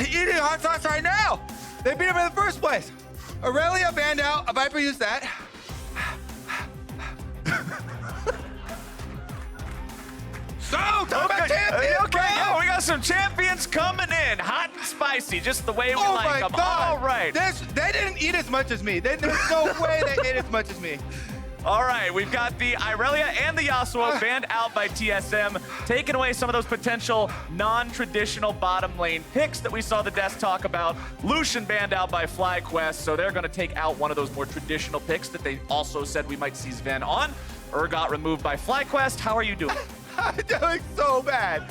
eating hot sauce right now. They beat him in the first place. Aurelia banned out. A Viper used that. So, talk about champions, okay, bro. yeah, we got some champions coming in, hot and spicy, just the way we like them. God. All right. They didn't eat as much as me. There's no way they ate as much as me. All right, we've got the Irelia and the Yasuo banned out by TSM, taking away some of those potential non-traditional bottom lane picks that we saw the desk talk about. Lucian banned out by FlyQuest, so they're going to take out one of those more traditional picks that they also said we might see Zven on. Got removed by FlyQuest. How are you doing? I'm doing so bad.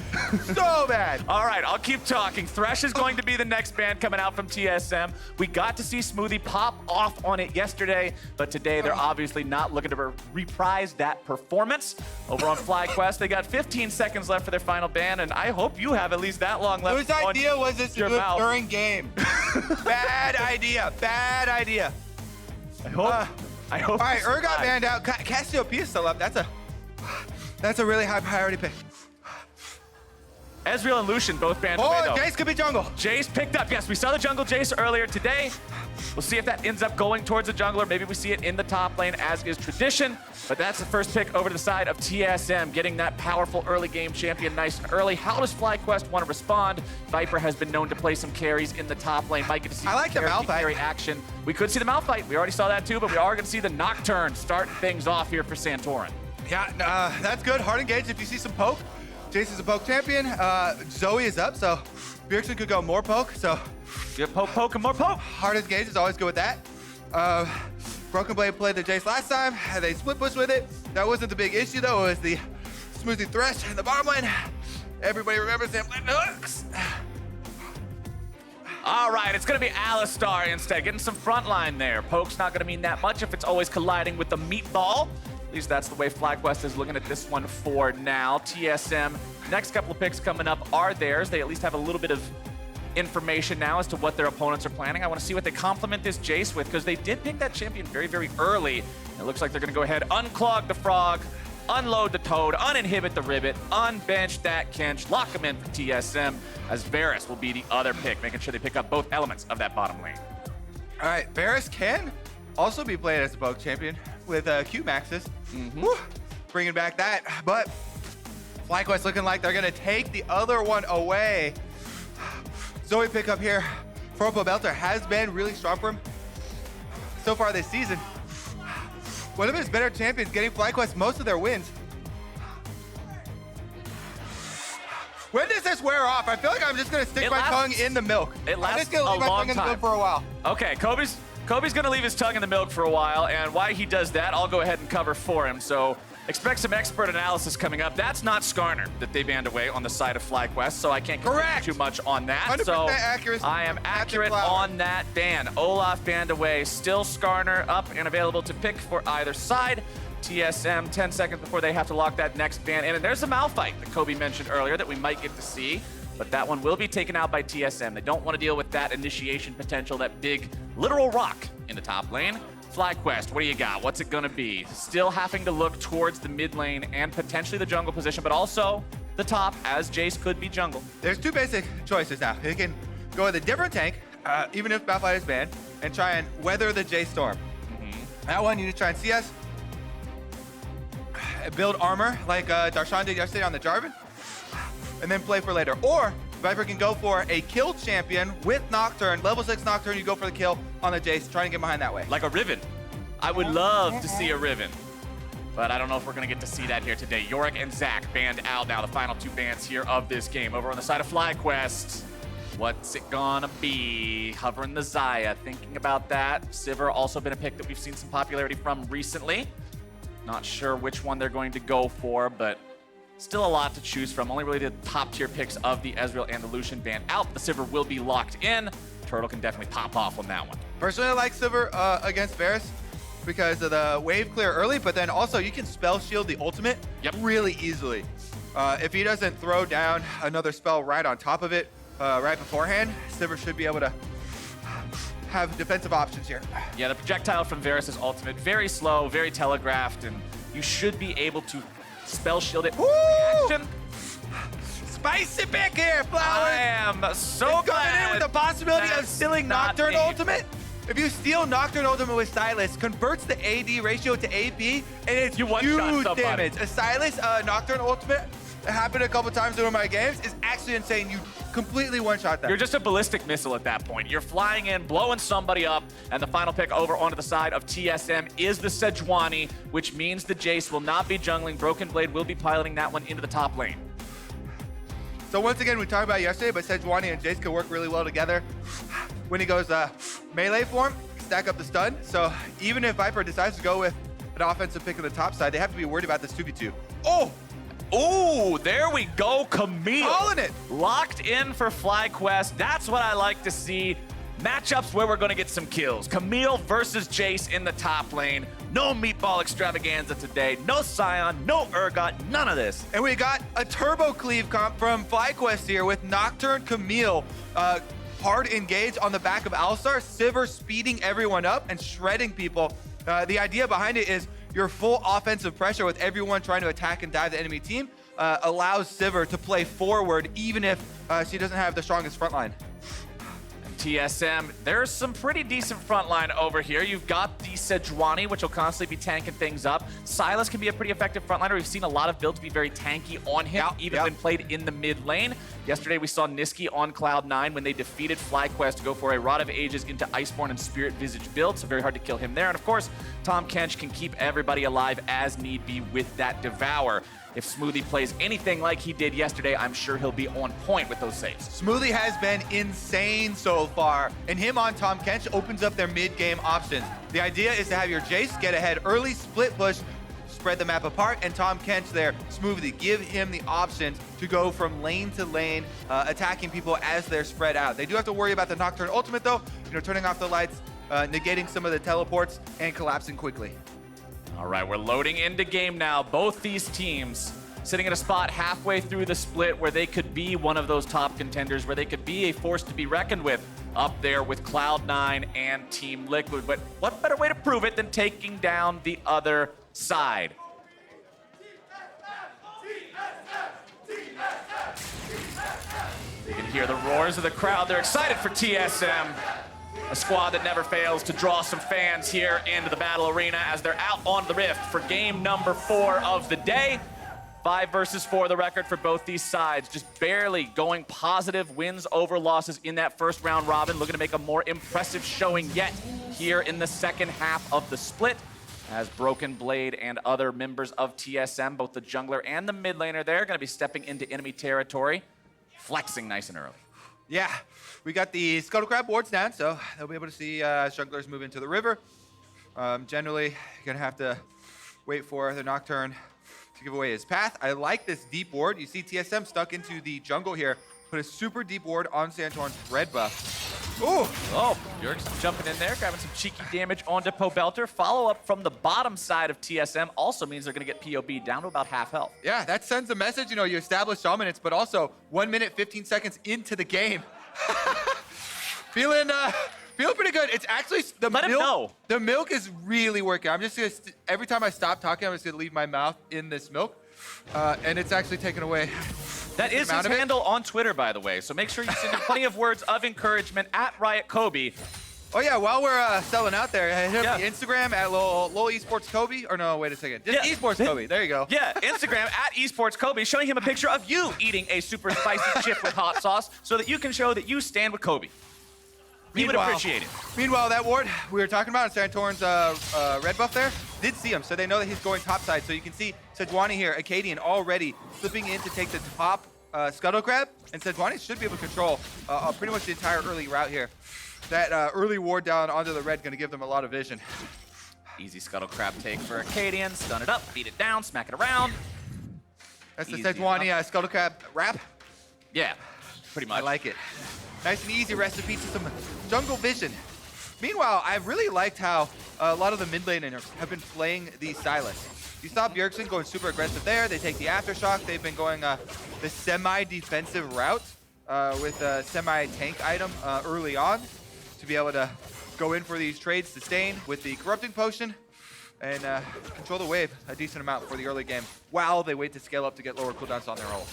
So bad. All right, I'll keep talking. Thresh is going to be the next band coming out from TSM. We got to see Smoothie pop off on it yesterday, but today they're obviously not looking to reprise that performance. Over on FlyQuest, they got 15 seconds left for their final ban, and I hope you have at least that long left. Whose idea was this to do it during game? Bad idea. Bad idea. I hope. All right, got banned out. Cassiopeia is still up. That's a really high priority pick. Ezreal and Lucian both banned away, though. Jayce could be jungle. Jayce picked up. Yes, we saw the jungle Jayce earlier today. We'll see if that ends up going towards the jungler. Maybe we see it in the top lane, as is tradition. But that's the first pick over to the side of TSM, getting that powerful early game champion nice and early. How does FlyQuest want to respond? Viper has been known to play some carries in the top lane. Might get to see the carry action. We could see the Malphite. We already saw that too, but we are going to see the Nocturne start things off here for Santorin. Yeah, that's good. Hard engage if you see some poke. Jayce is a poke champion. Zoe is up, so Bjergsen could go more poke. So yeah, poke, and more poke. Hard engage is always good with that. Broken Blade played the Jayce last time. They split push with it. That wasn't the big issue though. It was the Smoothie Thresh in the bottom lane. Everybody remembers them hooks. All right, it's going to be Alistar instead, getting some front line there. Poke's not going to mean that much if it's always colliding with the meatball. At least that's the way FlyQuest is looking at this one for now. TSM, next couple of picks coming up are theirs. They at least have a little bit of information now as to what their opponents are planning. I want to see what they complement this Jayce with, because they did pick that champion very, very early. It looks like they're going to go ahead, unclog the frog, unload the toad, uninhibit the ribbit, unbench that Kench, lock him in for TSM, as Varus will be the other pick, making sure they pick up both elements of that bottom lane. All right, Varus can also be played as a poke champion with Q maxes. Bringing back that, but FlyQuest looking like they're gonna take the other one away. Zoe pickup here for Pobelter has been really strong for him so far this season. One of his better champions, getting FlyQuest most of their wins. When does this wear off? I feel like I'm just gonna stick my tongue in the milk. It lasts I'm just gonna leave my tongue in the milk for a while. Okay, Kobe's gonna leave his tongue in the milk for a while, and why he does that, I'll go ahead and cover for him. So expect some expert analysis coming up. That's not Skarner that they banned away on the side of FlyQuest, so I can't comment too much on that. 100% so accuracy. I am accurate on that ban. Olaf banned away, still Skarner up and available to pick for either side. TSM 10 seconds before they have to lock that next ban in, and there's a Malphite that Kobe mentioned earlier that we might get to see. But that one will be taken out by TSM. They don't want to deal with that initiation potential, that big literal rock in the top lane. FlyQuest, what do you got? What's it going to be? Still having to look towards the mid lane and potentially the jungle position, but also the top, as Jayce could be jungle. There's two basic choices now. You can go with a different tank, even if Malphite is banned, and try and weather the Jayce storm. That one, you need to try and CS, build armor like Darshan did yesterday on the Jarvan, and then play for later. Or Viper can go for a kill champion with Nocturne, level 6 Nocturne, you go for the kill on the Jayce, trying to get behind that way. Like a Riven. I would love to see a Riven, but I don't know if we're gonna get to see that here today. Yorick and Zach banned out now, the final two bans here of this game. Over on the side of FlyQuest, what's it gonna be? Hovering the Xayah, thinking about that. Sivir also been a pick that we've seen some popularity from recently. Not sure which one they're going to go for, but still a lot to choose from. Only really the top tier picks of the Ezreal and the Lucian banned out. The Sivir will be locked in. Turtle can definitely pop off on that one. Personally, I like Sivir against Varus because of the wave clear early, but then also you can spell shield the ultimate really easily. If he doesn't throw down another spell right on top of it right beforehand, Sivir should be able to have defensive options here. Yeah, the projectile from Varus' ultimate, very slow, very telegraphed, and you should be able to spell shield it. Action. spice it back here, Flower. I am so Coming in with the possibility of that's stealing not Nocturne aim. Ultimate. If you steal Nocturne Ultimate with Sylas, converts the AD ratio to AP, and it's You one-shot huge somebody. damage. A Sylas Nocturne Ultimate, it happened a couple times during my games, is actually insane. You completely one-shot that. You're just a ballistic missile at that point. You're flying in, blowing somebody up, and the final pick over onto the side of TSM is the Sejuani, which means the Jayce will not be jungling. Broken Blade will be piloting that one into the top lane. So once again, we talked about it yesterday, but Sejuani and Jayce can work really well together. When he goes melee form, stack up the stun. So even if Viper decides to go with an offensive pick on the top side, they have to be worried about this 2v2. Oh! Ooh, there we go, Camille. Calling it. Locked in for FlyQuest. That's what I like to see. Matchups where we're going to get some kills. Camille versus Jayce in the top lane. No meatball extravaganza today. No Scion, no Urgot, none of this. And we got a turbo cleave comp from FlyQuest here with Nocturne, Camille, hard engage on the back of Alistar, Sivir speeding everyone up and shredding people. The idea behind it is your full offensive pressure with everyone trying to attack and dive the enemy team allows Sivir to play forward even if she doesn't have the strongest front line. TSM, there's some pretty decent front line over here. You've got the Sejuani, which will constantly be tanking things up. Sylas can be a pretty effective frontliner. We've seen a lot of builds be very tanky on him, even when played in the mid lane. Yesterday, we saw Niski on Cloud9 when they defeated FlyQuest to go for a Rod of Ages into Iceborne and Spirit Visage build, so very hard to kill him there. And of course, Tahm Kench can keep everybody alive as need be with that Devour. If Smoothie plays anything like he did yesterday, I'm sure he'll be on point with those saves. Smoothie has been insane so far, and him on Tahm Kench opens up their mid-game options. The idea is to have your Jayce get ahead early, split push, spread the map apart, and Tahm Kench there, Smoothie, give him the options to go from lane to lane, attacking people as they're spread out. They do have to worry about the Nocturne ultimate though, turning off the lights, negating some of the teleports, and collapsing quickly. All right, we're loading into game now. Both these teams sitting at a spot halfway through the split where they could be one of those top contenders, where they could be a force to be reckoned with up there with Cloud9 and Team Liquid. But what better way to prove it than taking down the other side? You can hear the roars of the crowd. They're excited for TSM. A squad that never fails to draw some fans here into the battle arena as they're out on the Rift for game number 4 of the day. 5 versus 4 the record for both these sides. Just barely going positive, wins over losses in that first round robin. Looking to make a more impressive showing yet here in the second half of the split. As Broken Blade and other members of TSM, both the jungler and the mid laner there, going to be stepping into enemy territory, flexing nice and early. Yeah, we got the Scuttle Crab wards down, so they'll be able to see junglers move into the river. Generally, you're gonna have to wait for the Nocturne to give away his path. I like this deep ward. You see TSM stuck into the jungle here. Put a super deep ward on Santorin's red buff. Ooh! Oh, Bjergsen jumping in there, grabbing some cheeky damage onto Pobelter. Follow-up from the bottom side of TSM also means they're going to get POB down to about half health. Yeah, that sends a message. You establish dominance, but also 1 minute, 15 seconds into the game. Feeling pretty good. It's actually the Let him milk. know. The milk is really working. I'm just gonna every time I stop talking, I'm just gonna leave my mouth in this milk, and it's actually taken away. That is his handle on Twitter, by the way. So make sure you send him plenty of words of encouragement at Riot Kobe. Oh yeah, while we're selling out there, hit up the Instagram at lolesports Kobe. Or no, wait a second, just eSports Kobe. There you go. Yeah, Instagram at eSports Kobe, showing him a picture of you eating a super spicy chip with hot sauce, so that you can show that you stand with Kobe. He would appreciate it. Meanwhile, that ward we were talking about, Santorin's red buff there, did see him, so they know that he's going top side. So you can see Sejuani here, Akaadian already slipping in to take the top Scuttle Crab, and Sejuani should be able to control pretty much the entire early route here. That early ward down onto the red going to give them a lot of vision. Easy Scuttle Crab take for Akaadian. Stun it up, beat it down, smack it around. That's the Sejuani Scuttle Crab wrap. Yeah, pretty much. I like it. Nice and easy recipe to some jungle vision. Meanwhile, I've really liked how a lot of the mid laners have been playing the Sylas. You saw Bjergsen going super aggressive there. They take the Aftershock. They've been going the semi-defensive route with a semi-tank item early on to be able to go in for these trades, sustain with the Corrupting Potion, and control the wave a decent amount for the early game while they wait to scale up to get lower cooldowns on their ult.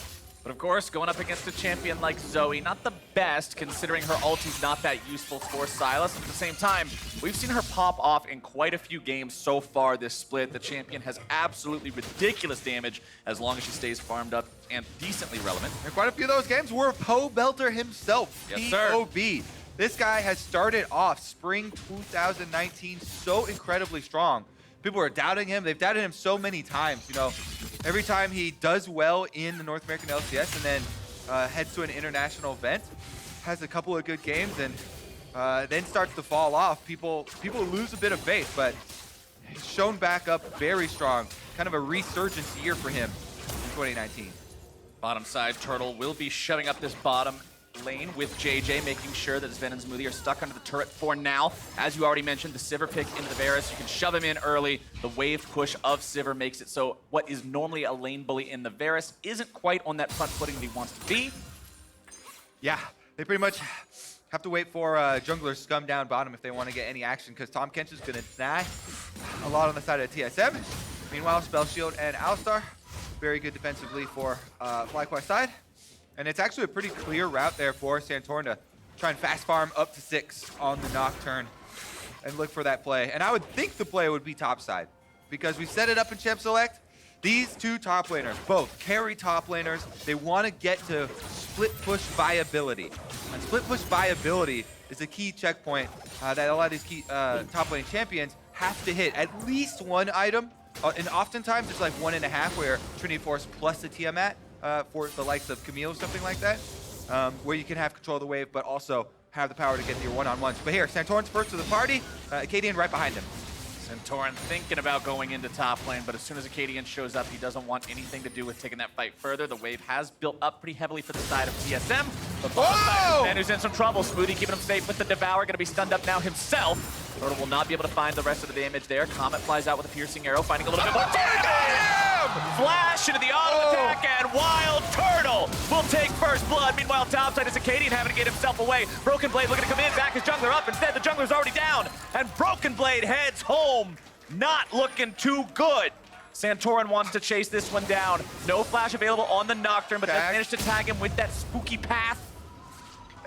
But of course, going up against a champion like Zoe, not the best, considering her ulti's not that useful for Sylas. At the same time, we've seen her pop off in quite a few games so far this split. The champion has absolutely ridiculous damage as long as she stays farmed up and decently relevant. And quite a few of those games were Pobelter himself, Yes, sir. P.O.B. This guy has started off spring 2019 so incredibly strong. People are doubting him. They've doubted him so many times. You know, every time he does well in the North American LCS and then heads to an international event, has a couple of good games, and then starts to fall off. People lose a bit of faith, but he's shown back up very strong. Kind of a resurgence year for him in 2019. Bottom side, Turtle will be shoving up this bottom lane with JayJ, making sure that Zven and Smoothie are stuck under the turret for now. As you already mentioned, the Sivir pick into the Varus. You can shove him in early. The wave push of Sivir makes it so what is normally a lane bully in the Varus isn't quite on that front footing that he wants to be. Yeah, they pretty much have to wait for jungler scum down bottom if they want to get any action, because Tahm Kench is going to deny a lot on the side of TSM. Meanwhile, Spell Shield and Alistar, very good defensively for FlyQuest side. And it's actually a pretty clear route there for Santorin to try and fast farm up to 6 on the Nocturne and look for that play. And I would think the play would be top side, because we set it up in Champ Select. These two top laners, both carry top laners, they want to get to split push viability. And split push viability is a key checkpoint that a lot of these key top lane champions have to hit at least one item. And oftentimes it's like 1.5, where Trinity Force plus the Tiamat for the likes of Camille or something like that, where you can have control of the wave, but also have the power to get your one-on-ones. But here, Santorin's first to the party, Akaadian right behind him. Santorin thinking about going into top lane, but as soon as Akaadian shows up, he doesn't want anything to do with taking that fight further. The wave has built up pretty heavily for the side of TSM. But man who's in some trouble. Smoothie keeping him safe with the Devour, gonna be stunned up now himself. Turtle will not be able to find the rest of the damage there. Comet flies out with a piercing arrow, finding a little bit more damage. Flash into the auto attack, and WildTurtle will take first blood. Meanwhile, topside is Akaadian having to get himself away. Broken Blade looking to come in, back his jungler up. Instead, the jungler's already down, and Broken Blade heads home. Not looking too good. Santorin wants to chase this one down. No flash available on the Nocturne, but does manage to tag him with that spooky path.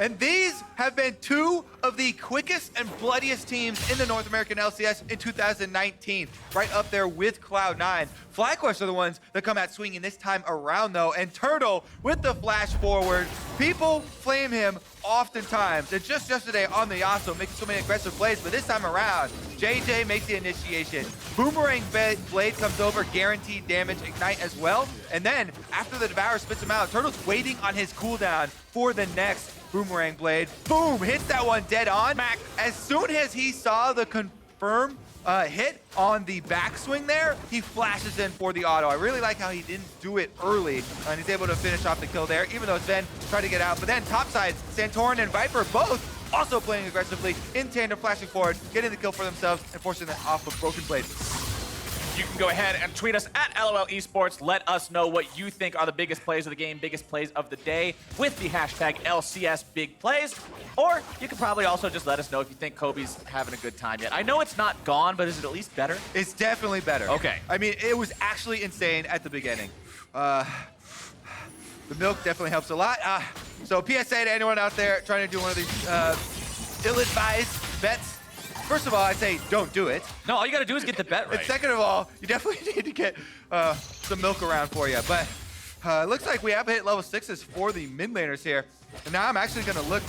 And these have been two of the quickest and bloodiest teams in the North American LCS in 2019, right up there with Cloud9. FlyQuest are the ones that come out swinging this time around, though, and Turtle with the flash forward. People flame him oftentimes, and just yesterday on the Yasuo making so many aggressive plays, but this time around, JayJ makes the initiation. Boomerang Blade comes over, guaranteed damage, ignite as well, and then after the Devour spits him out, Turtle's waiting on his cooldown for the next Boomerang Blade. Boom! Hits that one dead on. Mac, as soon as he saw the confirm hit on the backswing there, he flashes in for the auto. I really like how he didn't do it early, and he's able to finish off the kill there, even though Zven tried to get out. But then topside, Santorin and Viper both also playing aggressively, in tandem, flashing forward, getting the kill for themselves, and forcing that off of Broken Blade. You can go ahead and tweet us at LOL Esports. Let us know what you think are the biggest plays of the game, biggest plays of the day with the hashtag LCS Big Plays. Or you can probably also just let us know if you think Kobe's having a good time yet. I know it's not gone, but is it at least better? It's definitely better. Okay. I mean, it was actually insane at the beginning. The milk definitely helps a lot. So PSA to anyone out there trying to do one of these ill-advised bets. First of all, I'd say don't do it. No, all you gotta do is get the bet right. And second of all, you definitely need to get some milk around for you. But looks like we have hit level 6s for the mid laners here. And now I'm actually gonna look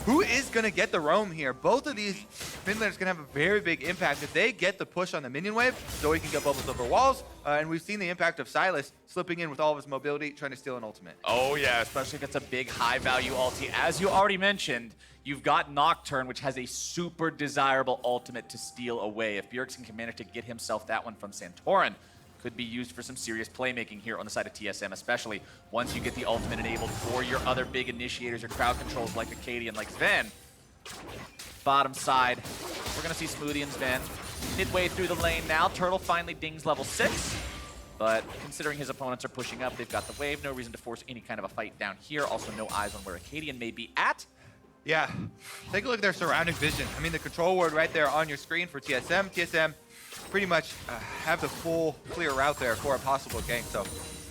who is gonna get the roam here. Both of these mid laners can have a very big impact. If they get the push on the minion wave, Zoe can get bubbles over walls. And we've seen the impact of Sylas slipping in with all of his mobility, trying to steal an ultimate. Oh yeah, especially if it's a big high value ulti. As you already mentioned, you've got Nocturne, which has a super desirable ultimate to steal away. If Bjergsen can manage to get himself that one from Santorin, could be used for some serious playmaking here on the side of TSM, especially once you get the ultimate enabled for your other big initiators or crowd controls like Akaadian, like Zven. Bottom side, we're gonna see Smoothie and Zven midway through the lane now. Turtle finally dings level 6. But considering his opponents are pushing up, they've got the wave, no reason to force any kind of a fight down here. Also no eyes on where Akaadian may be at. Yeah, take a look at their surrounding vision. I mean, the control ward right there on your screen for TSM. TSM pretty much have the full clear route there for a possible gank. So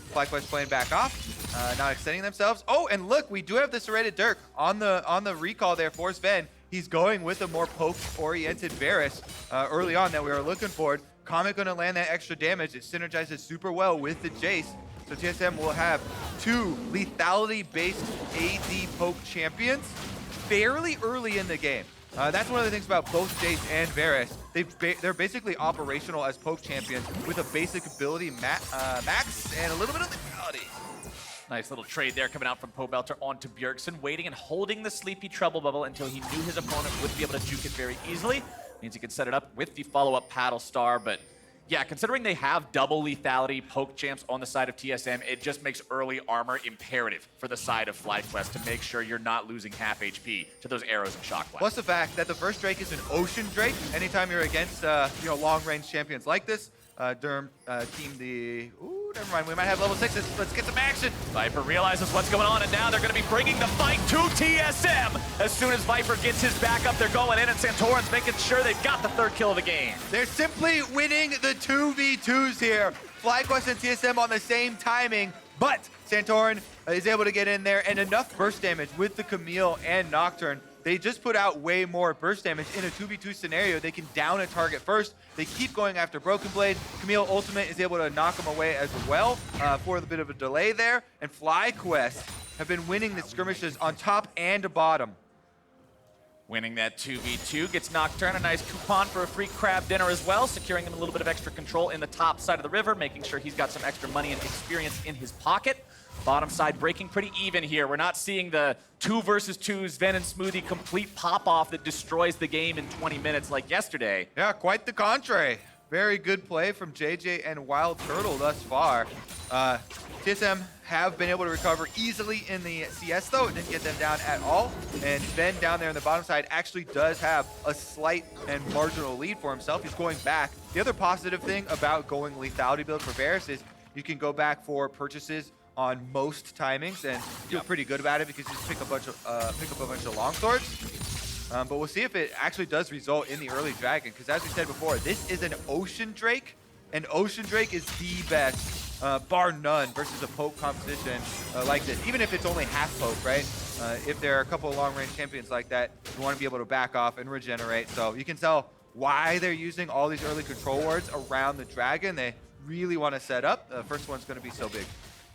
FlyQuest playing back off, not extending themselves. Oh, and look, we do have the serrated Dirk on the recall there for Zven. He's going with a more poke-oriented Varus early on that we were looking for. Comet gonna land that extra damage. It synergizes super well with the Jayce. So TSM will have 2 lethality-based AD poke champions fairly early in the game. That's one of the things about both Jayce and Varus. They're basically operational as poke champions with a basic ability max and a little bit of lethality. Nice little trade there coming out from Pobelter onto Bjergsen, waiting and holding the sleepy trouble bubble until he knew his opponent would be able to juke it very easily. Means he could set it up with the follow-up Paddle Star, but yeah, considering they have double lethality poke champs on the side of TSM, it just makes early armor imperative for the side of FlyQuest to make sure you're not losing half HP to those arrows and shock blasts. Plus the fact that the first Drake is an Ocean Drake. Anytime you're against long-range champions like this, Derm team the... Ooh, never mind. We might have level 6s. Let's get some action. Viper realizes what's going on, and now they're going to be bringing the fight to TSM. As soon as Viper gets his back up, they're going in, and Santorin's making sure they've got the 3rd kill of the game. They're simply winning the 2v2s here. FlyQuest and TSM on the same timing, but Santorin is able to get in there, and enough burst damage with the Camille and Nocturne. They just put out way more burst damage in a 2v2 scenario. They can down a target first. They keep going after Broken Blade. Camille Ultimate is able to knock him away as well for a bit of a delay there. And FlyQuest have been winning the skirmishes on top and bottom. Winning that 2v2 gets Nocturne a nice coupon for a free crab dinner as well, securing him a little bit of extra control in the top side of the river, making sure he's got some extra money and experience in his pocket. Bottom side breaking pretty even here. We're not seeing the 2 versus 2 Zven and Smoothie complete pop-off that destroys the game in 20 minutes like yesterday. Yeah, quite the contrary. Very good play from JayJ and WildTurtle thus far. TSM have been able to recover easily in the CS though. It didn't get them down at all. And Ben down there on the bottom side actually does have a slight and marginal lead for himself. He's going back. The other positive thing about going lethality build for Varus is you can go back for purchases on most timings and feel pretty good about it because you just pick up a bunch of long swords. But we'll see if it actually does result in the early dragon, because as we said before, this is an Ocean Drake, and Ocean Drake is the best, bar none, versus a poke composition like this. Even if it's only half poke, right? If there are a couple of long-range champions like that, you want to be able to back off and regenerate. So you can tell why they're using all these early control wards around the dragon. They really want to set up. The first one's going to be so big.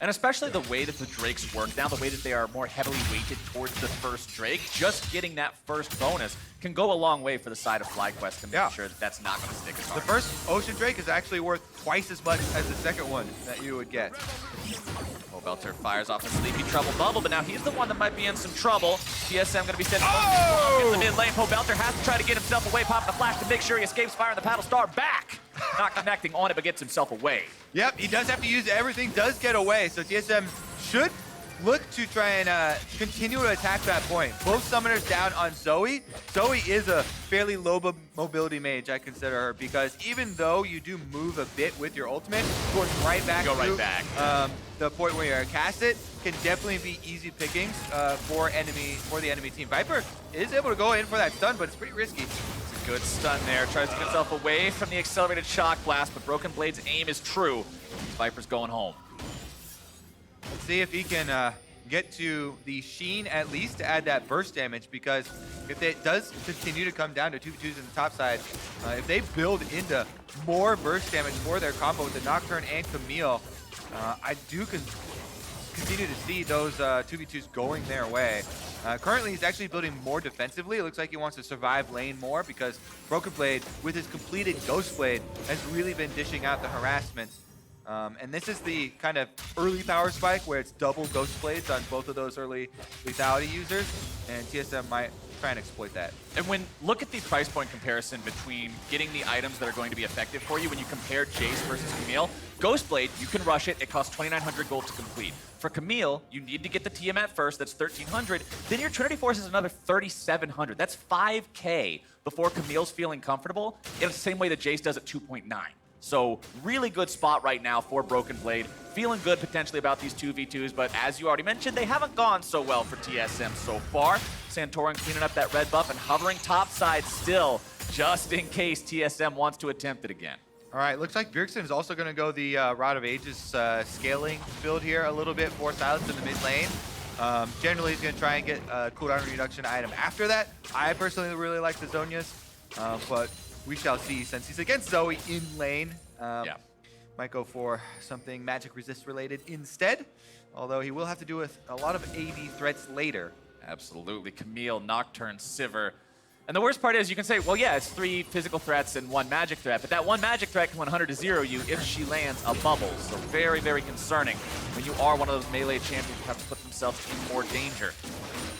And especially the way that the Drakes work now, the way that they are more heavily weighted towards the first Drake, just getting that first bonus can go a long way for the side of FlyQuest to make sure that that's not going to stick as hard. The first Ocean Drake is actually worth twice as much as the second one that you would get. Pobelter fires off a sleepy trouble bubble, but now he's the one that might be in some trouble. TSM going to be sending in the mid lane. Pobelter has to try to get himself away, popping the flash to make sure he escapes firing the Paddle Star back. Not connecting on it, but gets himself away. Yep, he does have to use everything, does get away, so TSM should look to try and continue to attack that point. Both summoners down on Zoe. Zoe is a fairly low mobility mage, I consider her, because even though you do move a bit with your ultimate, going right back to the point where you cast it can definitely be easy pickings for the enemy team. Viper is able to go in for that stun, but it's pretty risky. It's a good stun there. Tries to get himself away from the accelerated shock blast, but Broken Blade's aim is true. Viper's going home. Let's see if he can get to the Sheen at least to add that burst damage, because if it does continue to come down to 2v2s in the top side, if they build into more burst damage for their combo with the Nocturne and Camille, I do continue to see those 2v2s going their way. Currently, he's actually building more defensively. It looks like he wants to survive lane more because Broken Blade, with his completed Ghost Blade, has really been dishing out the harassments. And this is the kind of early power spike where it's double Ghost Blades on both of those early lethality users, and TSM might try and exploit that. And look at the price point comparison between getting the items that are going to be effective for you when you compare Jayce versus Camille. Ghost Blade, you can rush it. It costs 2,900 gold to complete. For Camille, you need to get the TM first. That's 1,300. Then your Trinity Force is another 3,700. That's 5K before Camille's feeling comfortable in the same way that Jayce does at 2.9. So really good spot right now for Broken Blade. Feeling good potentially about these 2v2s, but as you already mentioned, they haven't gone so well for TSM so far. Santorin cleaning up that red buff and hovering topside still, just in case TSM wants to attempt it again. All right, looks like Bjergsen is also going to go the Rod of Ages scaling build here a little bit for Sylas in the mid lane. Generally, he's going to try and get a cooldown reduction item after that. I personally really like the Zhonya's, but we shall see since he's against Zoe in lane. Might go for something magic resist related instead, although he will have to do with a lot of AD threats later. Absolutely. Camille, Nocturne, Sivir. And the worst part is you can say, well, yeah, it's 3 physical threats and 1 magic threat, but that 1 magic threat can 100-0 you if she lands a bubble. So very, very concerning when you are one of those melee champions who have to put themselves in more danger.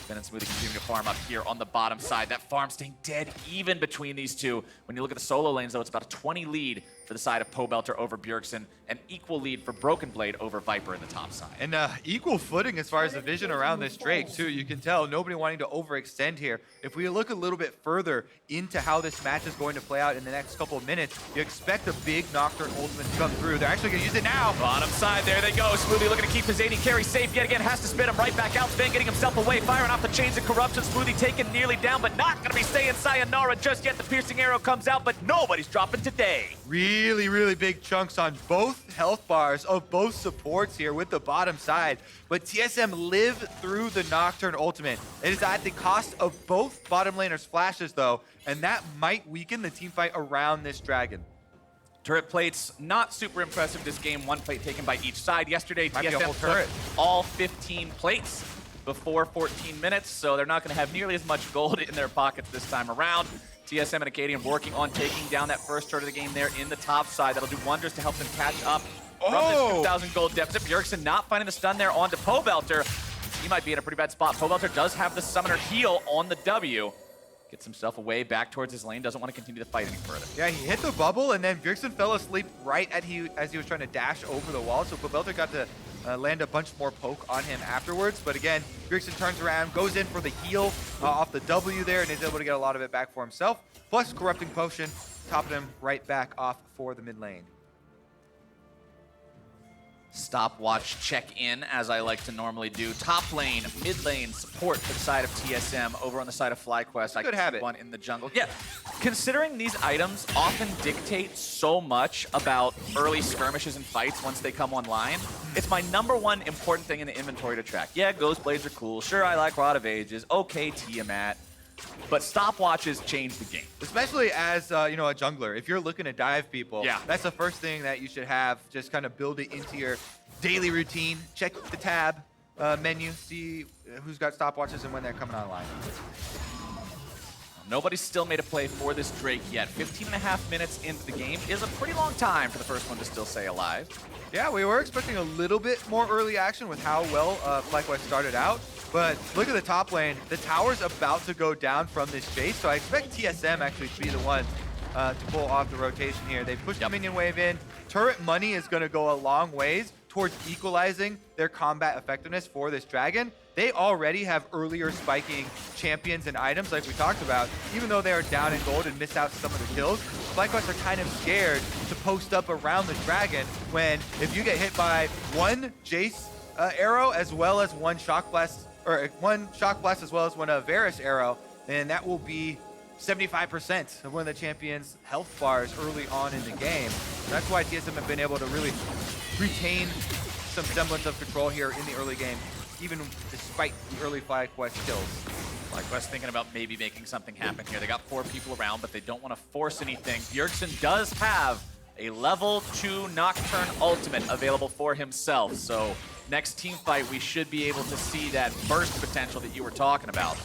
Zven and Smoothie continuing to farm up here on the bottom side. That farm staying dead even between these two. When you look at the solo lanes, though, it's about a 20 lead for the side of Pobelter over Bjergsen, and equal lead for Broken Blade over Viper in the top side. And equal footing as far as the vision around this Drake, too. You can tell nobody wanting to overextend here. If we look a little bit further into how this match is going to play out in the next couple of minutes, you expect a big Nocturne ultimate to come through. They're actually going to use it now. Bottom side, there they go. Smoothie looking to keep his AD carry safe yet again. Has to spin him right back out. Zven getting himself away, firing off the chains of corruption. Smoothie taken nearly down, but not going to be saying sayonara just yet. The piercing arrow comes out, but nobody's dropping today. Really, really big chunks on both health bars of both supports here with the bottom side. But TSM live through the Nocturne ultimate. It is at the cost of both bottom laners' flashes, though, and that might weaken the team fight around this dragon. Turret plates, not super impressive this game. 1 plate taken by each side. Yesterday, Might be a whole TSM turret. took all 15 plates before 14 minutes, so they're not going to have nearly as much gold in their pockets this time around. TSM and Akaadian working on taking down that first turret of the game there in the top side. That'll do wonders to help them catch up from this 2,000 gold deficit. Bjergsen not finding the stun there onto Pobelter. He might be in a pretty bad spot. Pobelter does have the summoner heal on the W. Gets himself away back towards his lane. Doesn't want to continue the fight any further. Yeah, he hit the bubble, and then Bjergsen fell asleep right as he was trying to dash over the wall. So Pobelter got to land a bunch more poke on him afterwards. But again, Bjergsen turns around, goes in for the heal off the W there, and is able to get a lot of it back for himself. Plus, Corrupting Potion topping him right back off for the mid lane. Stopwatch check-in, as I like to normally do. Top lane, mid lane, support for the side of TSM. Over on the side of FlyQuest, I can see one in the jungle. Yeah, considering these items often dictate so much about early skirmishes and fights once they come online, it's my #1 important thing in the inventory to track. Yeah, Ghost Blades are cool. Sure, I like Rod of Ages. Okay, Tiamat. But stopwatches change the game. Especially as a jungler. If you're looking to dive people, that's the first thing that you should have. Just kind of build it into your daily routine. Check the tab menu, see who's got stopwatches and when they're coming online. Nobody's still made a play for this Drake yet. 15.5 minutes into the game is a pretty long time for the first one to still stay alive. Yeah, we were expecting a little bit more early action with how well FlyQuest started out. But look at the top lane. The tower's about to go down from this Jayce, so I expect TSM actually to be the one to pull off the rotation here. They pushed the minion wave in. Turret money is going to go a long ways towards equalizing their combat effectiveness for this dragon. They already have earlier spiking champions and items like we talked about. Even though they are down in gold and miss out some of the kills, FlyQuest are kind of scared to post up around the dragon when if you get hit by one Jayce arrow as well as one shock blast, or one shock blast as well as one Varus arrow, then that will be 75% of one of the champion's health bars early on in the game. That's why TSM have been able to really retain some semblance of control here in the early game, even despite the early FlyQuest kills. FlyQuest thinking about maybe making something happen here. They got 4 people around, but they don't want to force anything. Bjergsen does have a level 2 Nocturne ultimate available for himself, so next team fight, we should be able to see that burst potential that you were talking about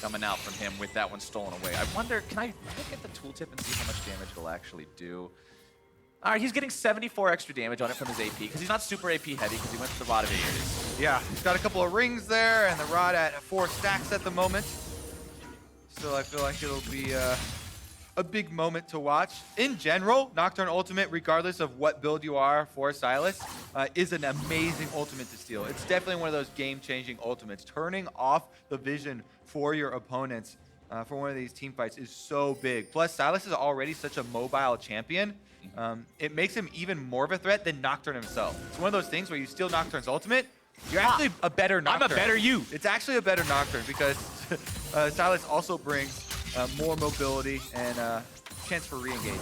coming out from him with that one stolen away. I wonder, can I look at the tooltip and see how much damage it'll actually do? All right, he's getting 74 extra damage on it from his AP, because he's not super AP heavy, because he went to the Rod of Ages. Yeah, he's got a couple of rings there, and the Rod at 4 stacks at the moment. Still, I feel like it'll be a big moment to watch. In general, Nocturne Ultimate, regardless of what build you are for Sylas, is an amazing ultimate to steal. It's definitely one of those game-changing ultimates. Turning off the vision for your opponents for one of these team fights is so big. Plus, Sylas is already such a mobile champion. It makes him even more of a threat than Nocturne himself. It's one of those things where you steal Nocturne's ultimate, you're actually a better Nocturne. I'm a better you. It's actually a better Nocturne because Sylas also brings more mobility and chance for re-engage.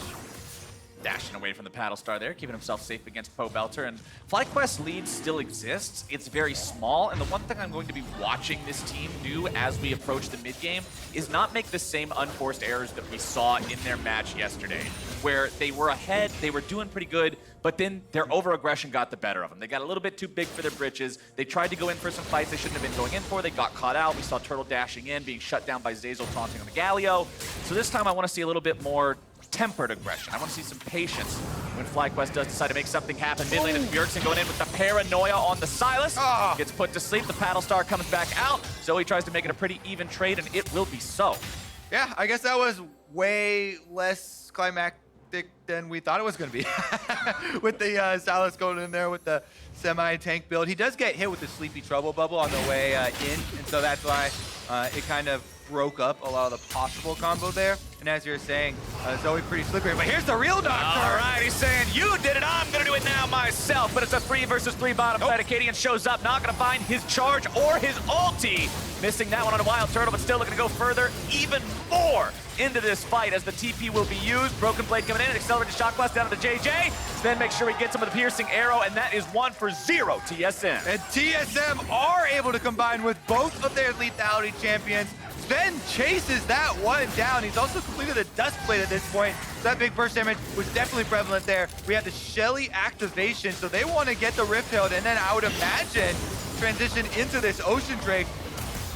dashing away from the paddle star there, keeping himself safe against Pobelter. And FlyQuest's lead still exists. It's very small, and the one thing I'm going to be watching this team do as we approach the mid-game is not make the same unforced errors that we saw in their match yesterday, where they were ahead, they were doing pretty good, but then their over-aggression got the better of them. They got a little bit too big for their britches. They tried to go in for some fights they shouldn't have been going in for. They got caught out. We saw Turtle dashing in, being shut down by Zeyzal taunting on the Galio. So this time I want to see a little bit more tempered aggression. I want to see some patience when FlyQuest does decide to make something happen. Mid lane, it's Bjergsen going in with the paranoia on the Sylas. Gets put to sleep. The paddle star comes back out. Zoe tries to make it a pretty even trade, and it will be so. Yeah, I guess that was way less climactic than we thought it was going to be. With the Sylas going in there with the semi-tank build. He does get hit with the Sleepy Trouble bubble on the way in, and so that's why it kind of broke up a lot of the possible combo there. And as you're saying, Zoe pretty slippery, but here's the real Nocturne. All right, he's saying, you did it, I'm gonna do it now myself. But it's a 3 versus 3 bottom side. Akaadian shows up, not gonna find his charge or his ulti. Missing that one on a WildTurtle, but still looking to go further, even more into this fight as the TP will be used. Broken Blade coming in, accelerated shot class down to the JayJ. Then make sure he gets him with a piercing arrow, and that is 1 for 0 TSM. And TSM are able to combine with both of their lethality champions. Zven chases that one down. He's also completed a Dust Blade at this point. So that big burst damage was definitely prevalent there. We have the Shelly activation, so they want to get the Rift Hilt, and then I would imagine transition into this Ocean Drake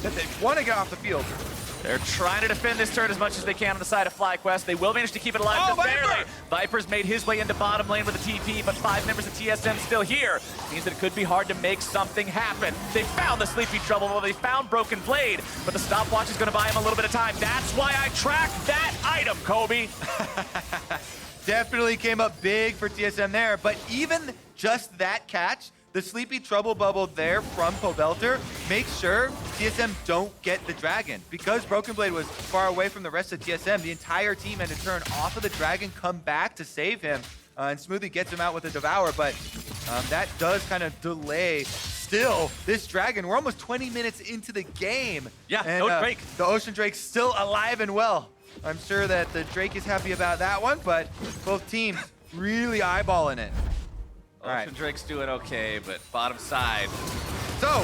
that they want to get off the field. They're trying to defend this turret as much as they can on the side of FlyQuest. They will manage to keep it alive just barely. Viper's made his way into bottom lane with a TP, but 5 members of TSM still here. Means that it could be hard to make something happen. They found the Sleepy Trouble, well, they found Broken Blade, but the stopwatch is going to buy him a little bit of time. That's why I tracked that item, Kobe. Definitely came up big for TSM there, but even just that catch, the Sleepy Trouble bubble there from Pobelter makes sure TSM don't get the dragon. Because Broken Blade was far away from the rest of TSM, the entire team had to turn off of the dragon, come back to save him, and Smoothie gets him out with a Devour, but that does kind of delay still this dragon. We're almost 20 minutes into the game. Yeah, and, no Drake. The Ocean Drake's still alive and well. I'm sure that the Drake is happy about that one, but both teams really eyeballing it. Ocean Drake's doing okay, but bottom side. So,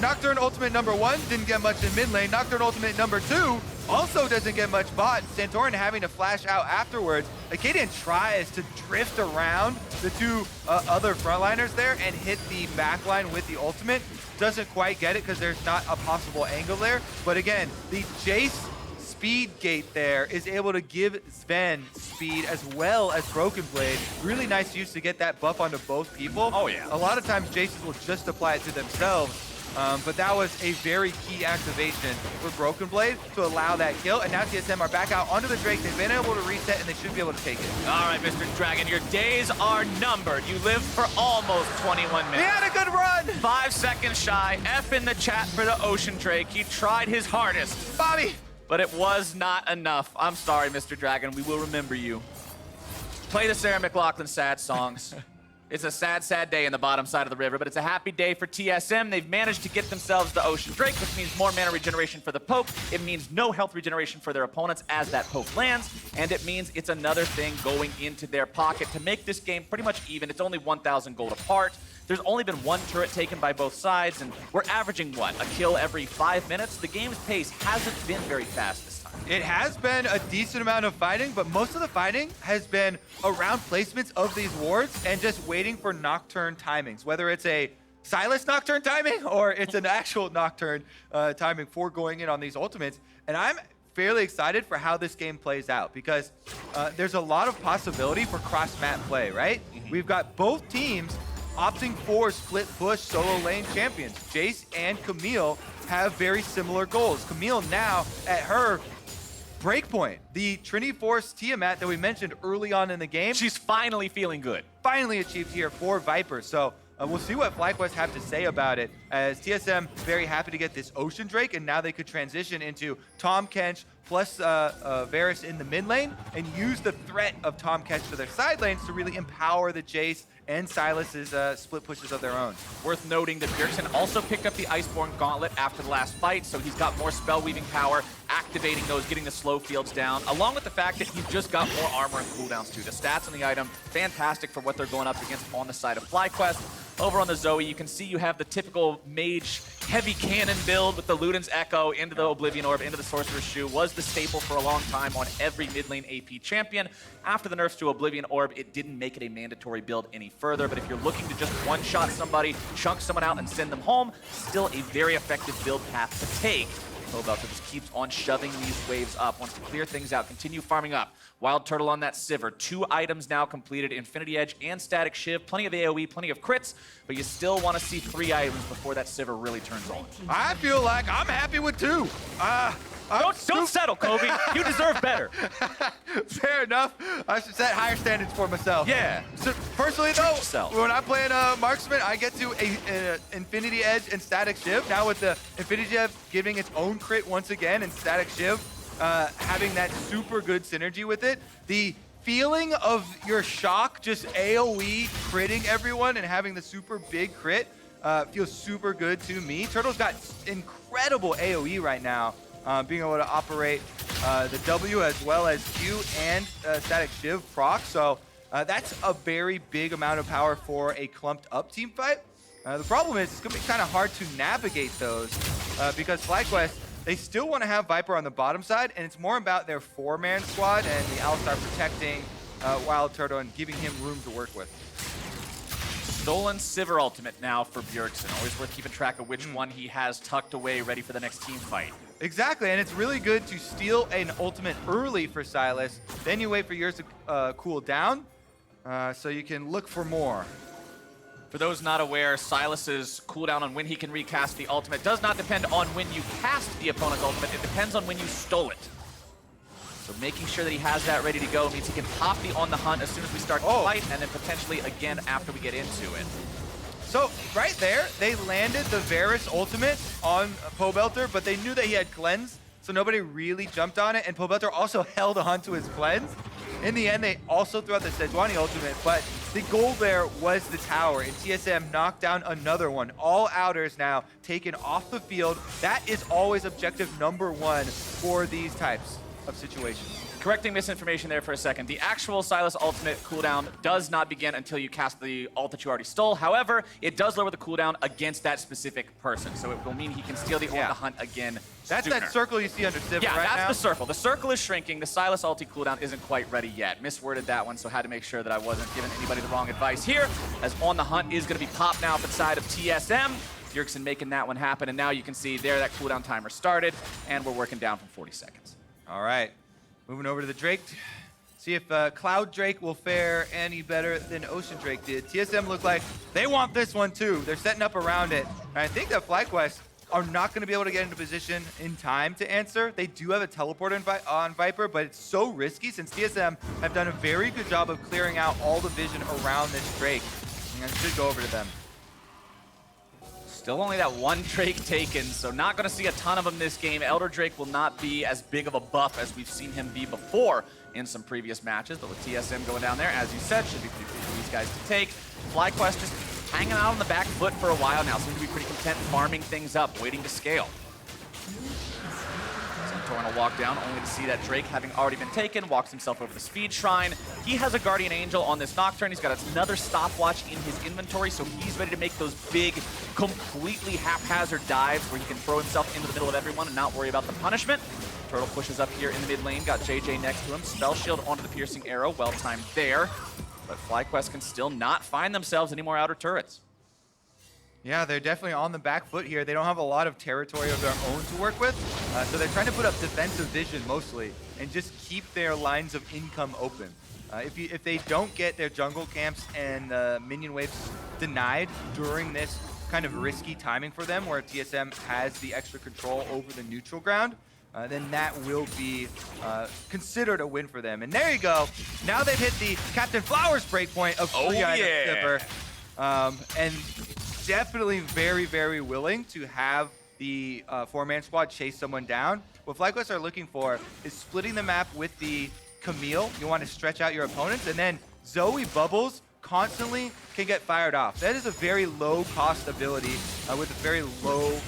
Nocturne Ultimate number 1 didn't get much in mid lane. Nocturne Ultimate number 2 also doesn't get much bot. Santorin having to flash out afterwards. Akaadian tries to drift around the two other frontliners there and hit the backline with the ultimate. Doesn't quite get it because there's not a possible angle there. But again, the Jayce speed gate there is able to give Zven speed as well as Broken Blade. Really nice use to get that buff onto both people. Oh yeah. A lot of times Jayce will just apply it to themselves, but that was a very key activation for Broken Blade to allow that kill. And now TSM are back out onto the Drake. They've been able to reset and they should be able to take it. All right, Mr. Dragon, your days are numbered. You lived for almost 21 minutes. He had a good run. 5 seconds shy. F in the chat for the Ocean Drake. He tried his hardest. Bobby. But it was not enough. I'm sorry, Mr. Dragon. We will remember you. Play the Sarah McLachlan sad songs. It's a sad, sad day in the bottom side of the river, but it's a happy day for TSM. They've managed to get themselves the Ocean Drake, which means more mana regeneration for the poke. It means no health regeneration for their opponents as that poke lands, and it means it's another thing going into their pocket to make this game pretty much even. It's only 1,000 gold apart. There's only been 1 turret taken by both sides, and we're averaging, what, a kill every 5 minutes? The game's pace hasn't been very fast this time. It has been a decent amount of fighting, but most of the fighting has been around placements of these wards and just waiting for Nocturne timings, whether it's a Sylas Nocturne timing or it's an actual Nocturne timing for going in on these ultimates. And I'm fairly excited for how this game plays out because there's a lot of possibility for cross-map play, right? We've got both teams opting for split push solo lane champions. Jayce and Camille have very similar goals. Camille now at her breakpoint, the Trinity Force Tiamat that we mentioned early on in the game. She's finally feeling good. Finally achieved here for Viper. So we'll see what FlyQuest have to say about it, as TSM very happy to get this Ocean Drake, and now they could transition into Tahm Kench, plus Varus in the mid lane and use the threat of Tahm Kench to their side lanes to really empower the Jayce and Sylas's split pushes of their own. Worth noting that Bjergsen also picked up the Iceborne Gauntlet after the last fight, so he's got more spell weaving power, activating those, getting the slow fields down, along with the fact that he's just got more armor and cooldowns too. The stats on the item, fantastic for what they're going up against on the side of FlyQuest. Over on the Zoe, you can see you have the typical mage heavy cannon build with the Luden's Echo into the Oblivion Orb, into the Sorcerer's Shoe. Was the staple for a long time on every mid lane AP champion. After the nerfs to Oblivion Orb, it didn't make it a mandatory build any further, but if you're looking to just one-shot somebody, chunk someone out and send them home, still a very effective build path to take. Pobelter just keeps on shoving these waves up, wants to clear things out, continue farming up. WildTurtle on that Sivir. 2 items now completed, Infinity Edge and Static Shiv. Plenty of AoE, plenty of crits, but you still want to see 3 items before that Sivir really turns on. I feel like I'm happy with 2. Don't settle, Kobe. You deserve better. Fair enough. I should set higher standards for myself. Yeah. So personally though, when I play in Marksman, I get to Infinity Edge and Static Shiv. Now with the Infinity Edge giving its own crit once again and Static Shiv having that super good synergy with it, the feeling of your shock just AoE critting everyone and having the super big crit feels super good to me. Turtle's got incredible AoE right now. Being able to operate the W as well as Q and Static Shiv proc. So that's a very big amount of power for a clumped up team fight. The problem is it's going to be kind of hard to navigate those because FlyQuest, they still want to have Viper on the bottom side, and it's more about their 4-man squad and the Alistar protecting WildTurtle and giving him room to work with. Stolen Sivir ultimate now for Bjergsen. Always worth keeping track of which one he has tucked away, ready for the next team fight. Exactly, and it's really good to steal an ultimate early for Sylas. Then you wait for yours to cool down, so you can look for more. For those not aware, Sylas's cooldown on when he can recast the ultimate does not depend on when you cast the opponent's ultimate. It depends on when you stole it. So making sure that he has that ready to go means he can pop the on the hunt as soon as we start the fight, and then potentially again after we get into it. So right there, they landed the Varus ultimate on Pobelter, but they knew that he had cleanse, so nobody really jumped on it, and Pobelter also held on to his cleanse. In the end, they also threw out the Sejuani ultimate, but the goal there was the tower, and TSM knocked down another one. All outers now taken off the field. That is always objective #1 for these types of situations. Correcting misinformation there for a second. The actual Sylas ultimate cooldown does not begin until you cast the ult that you already stole. However, it does lower the cooldown against that specific person, so it will mean he can steal the on the hunt again That's sooner. that circle you see under Sivir right now? Yeah, that's the circle. The circle is shrinking. The Sylas ulti cooldown isn't quite ready yet. Misworded that one, so had to make sure that I wasn't giving anybody the wrong advice here, as on the hunt is going to be popped now up inside of TSM. Bjergsen making that one happen, and now you can see there that cooldown timer started, and we're working down from 40 seconds. All right. Moving over to the Drake. See if Cloud Drake will fare any better than Ocean Drake did. TSM look like they want this one too. They're setting up around it. And I think that FlyQuest are not going to be able to get into position in time to answer. They do have a teleport on Viper, but it's so risky since TSM have done a very good job of clearing out all the vision around this Drake. And it should go over to them. Still only that one Drake taken, so not going to see a ton of him this game. Elder Drake will not be as big of a buff as we've seen him be before in some previous matches, but with TSM going down there, as you said, should be pretty good for these guys to take. FlyQuest just hanging out on the back foot for a while now, seem to be pretty content farming things up, waiting to scale. Santorin will walk down, only to see that Drake, having already been taken, walks himself over the Speed Shrine. He has a Guardian Angel on this Nocturne. He's got another stopwatch in his inventory, so he's ready to make those big, completely haphazard dives where he can throw himself into the middle of everyone and not worry about the punishment. Turtle pushes up here in the mid lane, got JayJ next to him. Spell Shield onto the Piercing Arrow, well timed there. But FlyQuest can still not find themselves any more outer turrets. Yeah, they're definitely on the back foot here. They don't have a lot of territory of their own to work with, so they're trying to put up defensive vision mostly and just keep their lines of income open. If they don't get their jungle camps and minion waves denied during this kind of risky timing for them, where TSM has the extra control over the neutral ground, then that will be considered a win for them. And there you go. Now they've hit the Captain Flowers breakpoint of free item Sivir, and definitely very, very willing to have the four-man squad chase someone down. What FlyQuest are looking for is splitting the map with the Camille. You want to stretch out your opponents, and then Zoe bubbles constantly can get fired off. That is a very low-cost ability with a very low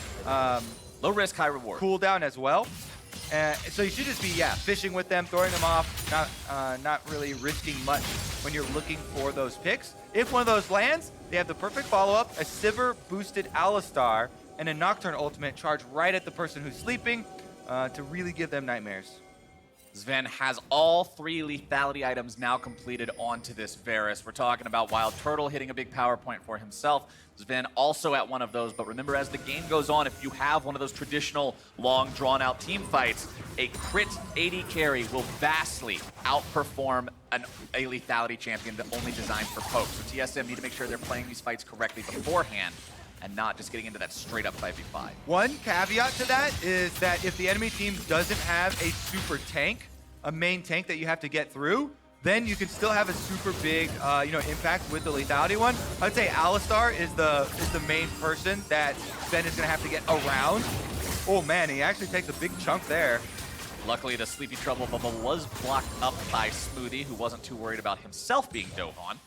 low risk, high reward cooldown as well. So you should just be, fishing with them, throwing them off, not really risking much when you're looking for those picks. If one of those lands, they have the perfect follow-up, a Sivir boosted Alistar, and a Nocturne ultimate charged right at the person who's sleeping to really give them nightmares. Zven has all 3 lethality items now completed onto this Varus. We're talking about WildTurtle hitting a big power point for himself. Zven also at one of those, but remember, as the game goes on, if you have one of those traditional long drawn-out team fights, a crit AD carry will vastly outperform a lethality champion that only designed for poke. So TSM need to make sure they're playing these fights correctly beforehand and not just getting into that straight-up 5v5. One caveat to that is that if the enemy team doesn't have a super tank, a main tank that you have to get through, then you can still have a super big, impact with the lethality one. I'd say Alistar is the main person that Zven is going to have to get around. Oh man, he actually takes a big chunk there. Luckily, the Sleepy Trouble bubble was blocked up by Smoothie, who wasn't too worried about himself being dove on.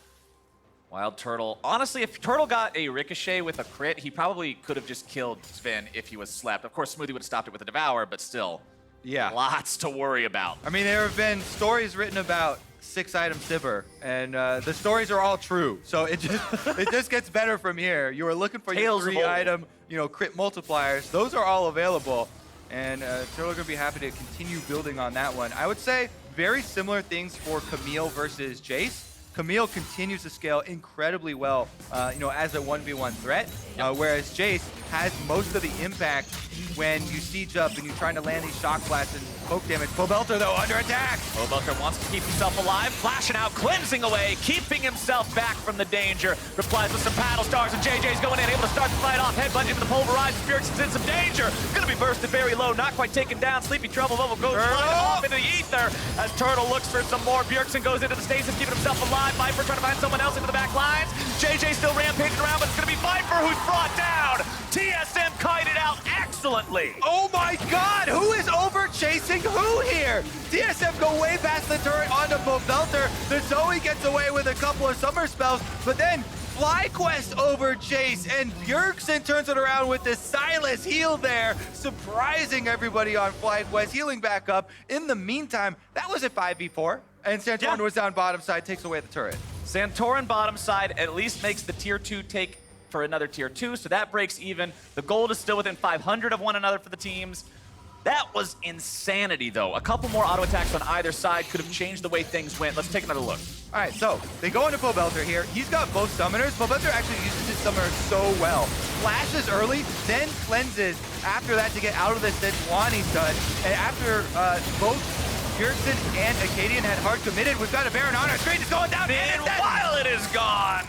WildTurtle, honestly, if Turtle got a Ricochet with a crit, he probably could have just killed Zven if he was slept. Of course, Smoothie would have stopped it with a Devour, but still, lots to worry about. I mean, there have been stories written about 6-item Sivir, and the stories are all true. So it just gets better from here. You were looking for your 3-item, crit multipliers. Those are all available, and Turtle are going to be happy to continue building on that one. I would say very similar things for Camille versus Jayce. Camille continues to scale incredibly well, as a 1v1 threat, whereas Jayce has most of the impact when you siege up and you're trying to land these shock blasts and poke damage. Pobelter, though, under attack. Pobelter wants to keep himself alive, flashing out, cleansing away, keeping himself back from the danger. Replies with some paddle stars, and JayJ's going in, able to start the fight off. Headbutt into the pulverized. Bjergsen's in some danger. Gonna be bursted very low, not quite taken down. Sleepy Trouble bubble goes flying off into the ether as Turtle looks for some more. Bjergsen goes into the stasis, keeping himself alive. Viper trying to find someone else into the back lines. JayJ still rampaging around, but it's gonna be Viper who's brought down. TSM kited out excellently. Oh my god, who is over chasing who here? TSM go way past the turret onto Pobelter. The Zoe gets away with a couple of summer spells, but then FlyQuest over Jayce, and Bjergsen turns it around with the Sylas heal there, surprising everybody on FlyQuest, healing back up. In the meantime, that was a 5v4, and Santorin was down bottom side, takes away the turret. Santorin bottom side at least makes the tier 2 take for another tier 2, so that breaks even. The gold is still within 500 of one another for the teams. That was insanity, though. A couple more auto attacks on either side could have changed the way things went. Let's take another look. All right, so they go into Pobelter here. He's got both summoners. Pobelter actually uses his summoner so well. Flashes early, then cleanses after that to get out of the Sejuani stun. And after both Bjergsen and Akaadian had hard committed, we've got a Baron on our screen. It's going down. And while it is gone,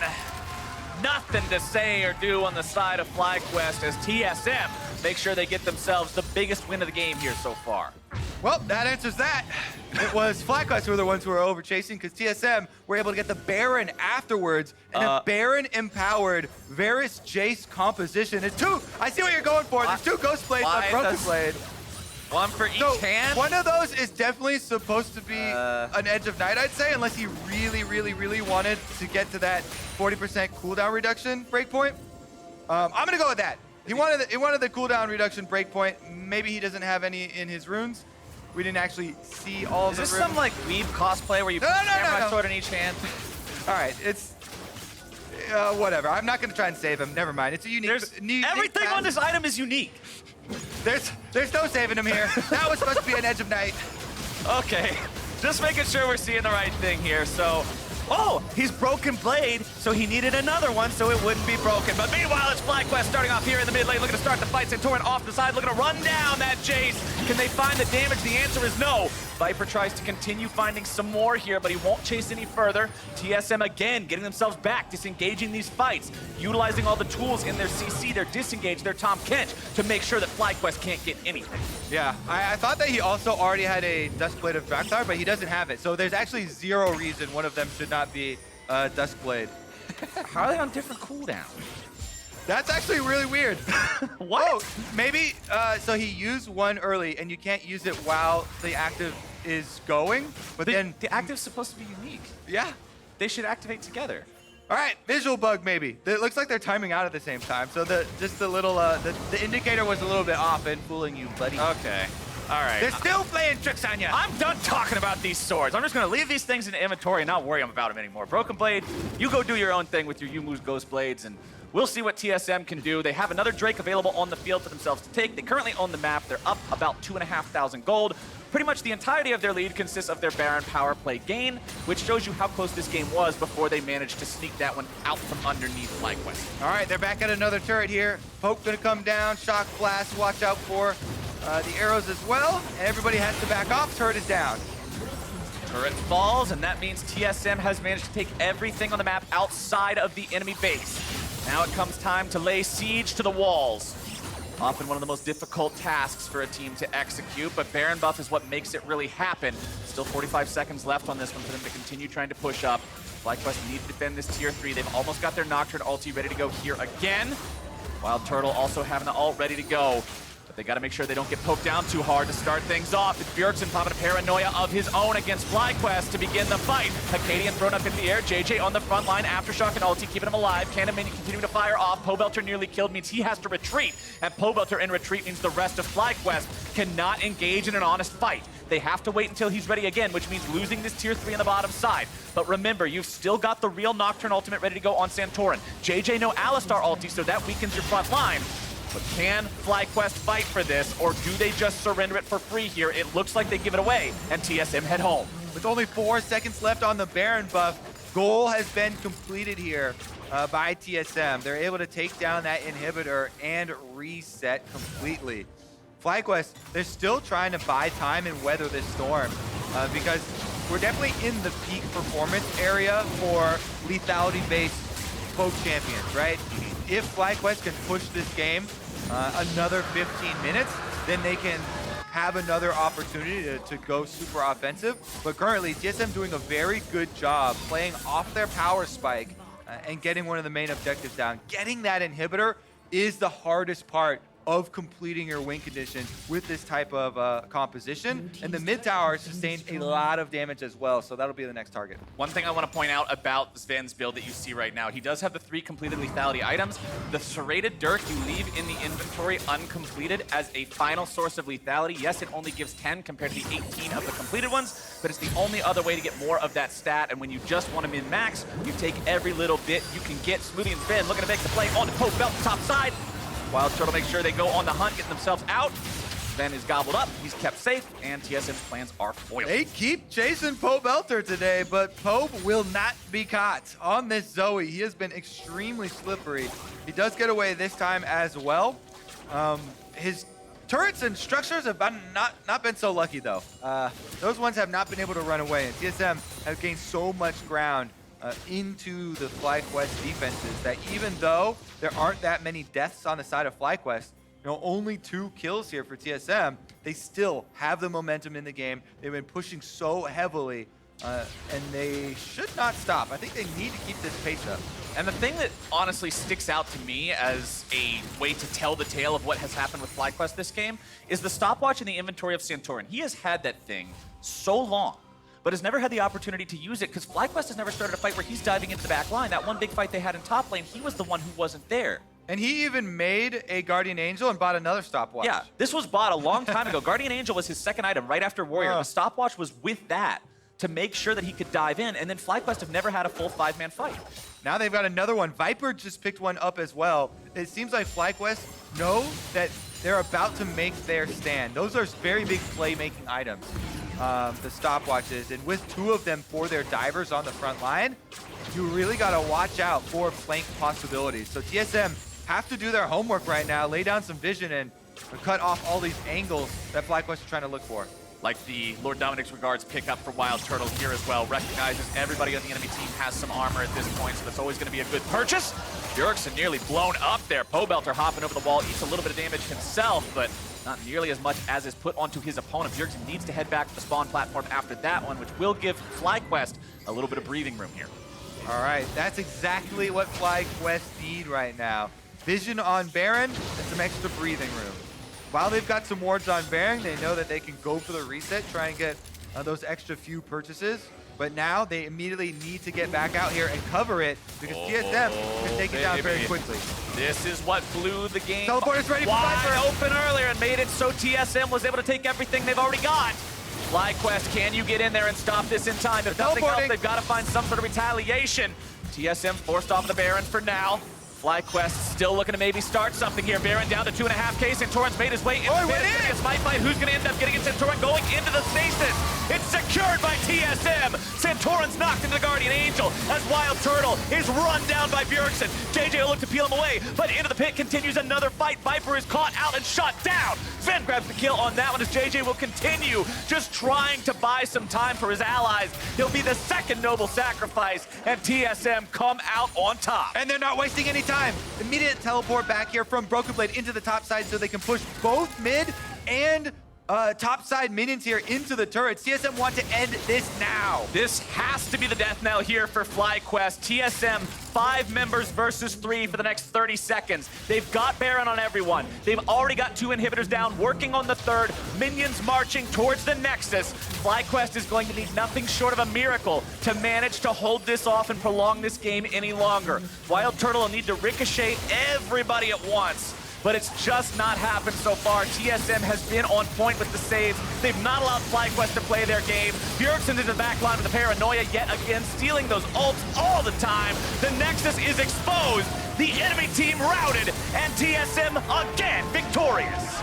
nothing to say or do on the side of FlyQuest as TSM make sure they get themselves the biggest win of the game here so far. Well, that answers that. It was FlyQuest who were the ones who were over chasing because TSM were able to get the Baron afterwards, and a Baron empowered Varus Jayce composition. It's two. I see what you're going for. There's 2 Ghost Blades on Broken Blade. One for each hand? One of those is definitely supposed to be an Edge of Night, I'd say, unless he really, really, really wanted to get to that 40% cooldown reduction breakpoint. I'm going to go with that. He wanted the cooldown reduction breakpoint. Maybe he doesn't have any in his runes. We didn't actually see all of the runes. Is this some, like, weeb cosplay where you put a samurai sword in each hand? All right, it's... whatever. I'm not going to try and save him. Never mind. It's a unique... Everything on this item is unique. There's no saving him here. That was supposed to be an Edge of Night. Okay, just making sure we're seeing the right thing here. So, he's Broken Blade, so he needed another one so it wouldn't be broken. But meanwhile, it's FlyQuest starting off here in the mid lane, looking to start the fight. Santorin off the side, looking to run down that Jayce. Can they find the damage? The answer is no. Viper tries to continue finding some more here, but he won't chase any further. TSM again getting themselves back, disengaging these fights, utilizing all the tools in their CC, their disengage, their Tahm Kench to make sure that FlyQuest can't get anything. Yeah, I thought that he also already had a Duskblade of Drakthar, but he doesn't have it. So there's actually 0 reason one of them should not be Duskblade. How are they on different cooldowns? That's actually really weird. What? Oh, maybe, so he used one early, and you can't use it while the active is going, but then... The active's supposed to be unique. Yeah. They should activate together. All right, visual bug maybe. It looks like they're timing out at the same time, so the indicator was a little bit off and fooling you, buddy. Okay. All right. They're still playing tricks on you. I'm done talking about these swords. I'm just going to leave these things in the inventory and not worry about them anymore. Broken Blade, you go do your own thing with your Yumu's Ghost Blades, and we'll see what TSM can do. They have another Drake available on the field for themselves to take. They currently own the map. They're up about 2,500 gold. Pretty much the entirety of their lead consists of their Baron power play gain, which shows you how close this game was before they managed to sneak that one out from underneath FlyQuest. All right, they're back at another turret here. Poke gonna come down, shock blast, watch out for the arrows as well. And everybody has to back off, turret is down. Turret falls, and that means TSM has managed to take everything on the map outside of the enemy base. Now it comes time to lay siege to the walls. Often one of the most difficult tasks for a team to execute, but Baron buff is what makes it really happen. Still 45 seconds left on this one for them to continue trying to push up. FlyQuest need to defend this tier 3. They've almost got their Nocturne ulti ready to go here again. WildTurtle also having the ult ready to go. But they got to make sure they don't get poked down too hard to start things off. It's Bjergsen popping a paranoia of his own against FlyQuest to begin the fight. Akaadian thrown up in the air. JayJ on the front line. Aftershock and ulti keeping him alive. Cannon minion continuing to fire off. Pobelter nearly killed means he has to retreat. And Pobelter in retreat means the rest of FlyQuest cannot engage in an honest fight. They have to wait until he's ready again, which means losing this tier 3 on the bottom side. But remember, you've still got the real Nocturne ultimate ready to go on Santorin. JayJ no Alistar ulti, so that weakens your front line. But can FlyQuest fight for this, or do they just surrender it for free here? It looks like they give it away, and TSM head home. With only 4 seconds left on the Baron buff, goal has been completed here by TSM. They're able to take down that inhibitor and reset completely. FlyQuest, they're still trying to buy time and weather this storm because we're definitely in the peak performance area for lethality-based poke champions, right? If FlyQuest can push this game another 15 minutes, then they can have another opportunity to go super offensive. But currently, TSM doing a very good job playing off their power spike and getting one of the main objectives down. Getting that inhibitor is the hardest part of completing your win condition with this type of composition. And the mid tower sustained a lot of damage as well, so that'll be the next target. One thing I want to point out about Zven's build that you see right now, he does have the 3 completed lethality items. The serrated dirk you leave in the inventory uncompleted as a final source of lethality. Yes, it only gives 10 compared to the 18 of the completed ones, but it's the only other way to get more of that stat. And when you just want to min-max, you take every little bit you can get. Smoothie and Zven looking to make the play on the Pobelter top side. WildTurtle make sure they go on the hunt, getting themselves out. Zven is gobbled up, he's kept safe, and TSM's plans are foiled. They keep chasing Pobelter today, but Pobe will not be caught on this Zoe. He has been extremely slippery. He does get away this time as well. His turrets and structures have not been so lucky, though. Those ones have not been able to run away, and TSM has gained so much ground into the FlyQuest defenses that even though there aren't that many deaths on the side of FlyQuest, only 2 kills here for TSM, they still have the momentum in the game. They've been pushing so heavily, and they should not stop. I think they need to keep this pace up. And the thing that honestly sticks out to me as a way to tell the tale of what has happened with FlyQuest this game is the stopwatch in the inventory of Santorin. He has had that thing so long, but has never had the opportunity to use it because FlyQuest has never started a fight where he's diving into the back line. That one big fight they had in top lane, he was the one who wasn't there. And he even made a Guardian Angel and bought another stopwatch. Yeah, this was bought a long time ago. Guardian Angel was his second item right after Warrior. The stopwatch was with that to make sure that he could dive in, and then FlyQuest have never had a full 5-man fight. Now they've got another one. Viper just picked one up as well. It seems like FlyQuest know that they're about to make their stand. Those are very big play-making items, the stopwatches. And with 2 of them for their divers on the front line, you really got to watch out for flank possibilities. So TSM have to do their homework right now, lay down some vision, and cut off all these angles that FlyQuest are trying to look for. Like the Lord Dominic's regards pickup for WildTurtle here as well. Recognizes everybody on the enemy team has some armor at this point, so that's always going to be a good purchase. Bjergsen nearly blown up there. Pobelter hopping over the wall, eats a little bit of damage himself, but not nearly as much as is put onto his opponent. Bjergsen needs to head back to the spawn platform after that one, which will give FlyQuest a little bit of breathing room here. All right, that's exactly what FlyQuest need right now. vision on Baron and some extra breathing room. While they've got some wards on Baron, they know that they can go for the reset, try and get those extra few purchases. But now they immediately need to get back out here and cover it because TSM can take it down very quickly. This is what blew the game Teleporter's ready for wide Viper. open earlier and made it so TSM was able to take everything they've already got. FlyQuest, can you get in there and stop this in time? If nothing else, they've got to find some sort of retaliation. TSM forced off the Baron for now. FlyQuest still looking to maybe start something here. Baron down to 2.5K. Santorin's made his way into the Smite fight. Who's going to end up getting it? Santorin going into the stasis. It's secured by TSM. Santorin's knocked into the Guardian Angel as WildTurtle is run down by Bjergsen. JayJ will look to peel him away, but into the pit continues another fight. Viper is caught out and shot down. Zven grabs the kill on that one as JayJ will continue just trying to buy some time for his allies. He'll be the second noble sacrifice, and TSM come out on top. And they're not wasting any time. Immediate teleport back here from Broken Blade into the top side so they can push both mid and top side minions here into the turrets. TSM want to end this now. This has to be the death knell here for FlyQuest. TSM, 5 members versus 3 for the next 30 seconds. They've got Baron on everyone. They've already got 2 inhibitors down, working on the 3rd. Minions marching towards the Nexus. FlyQuest is going to need nothing short of a miracle to manage to hold this off and prolong this game any longer. WildTurtle will need to ricochet everybody at once, but it's just not happened so far. TSM has been on point with the saves. They've not allowed FlyQuest to play their game. Bjergsen in the back line with the paranoia yet again, stealing those ults all the time. The Nexus is exposed, the enemy team routed, and TSM again victorious.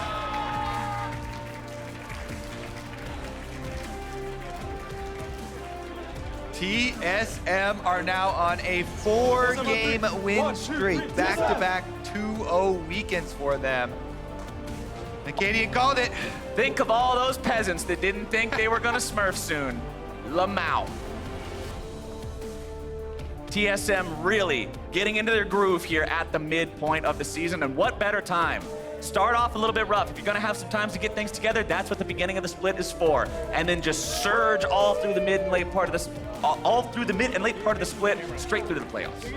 TSM are now on a 4-game win streak. Back-to-back 2-0 weekends for them. Akaadian called it. Think of all those peasants that didn't think they were gonna smurf soon. Lamau. TSM really getting into their groove here at the midpoint of the season, and what better time? Start off a little bit rough. If you're gonna have some time to get things together, that's what the beginning of the split is for. And then just surge all through the mid and late part of the split, straight through to the playoffs.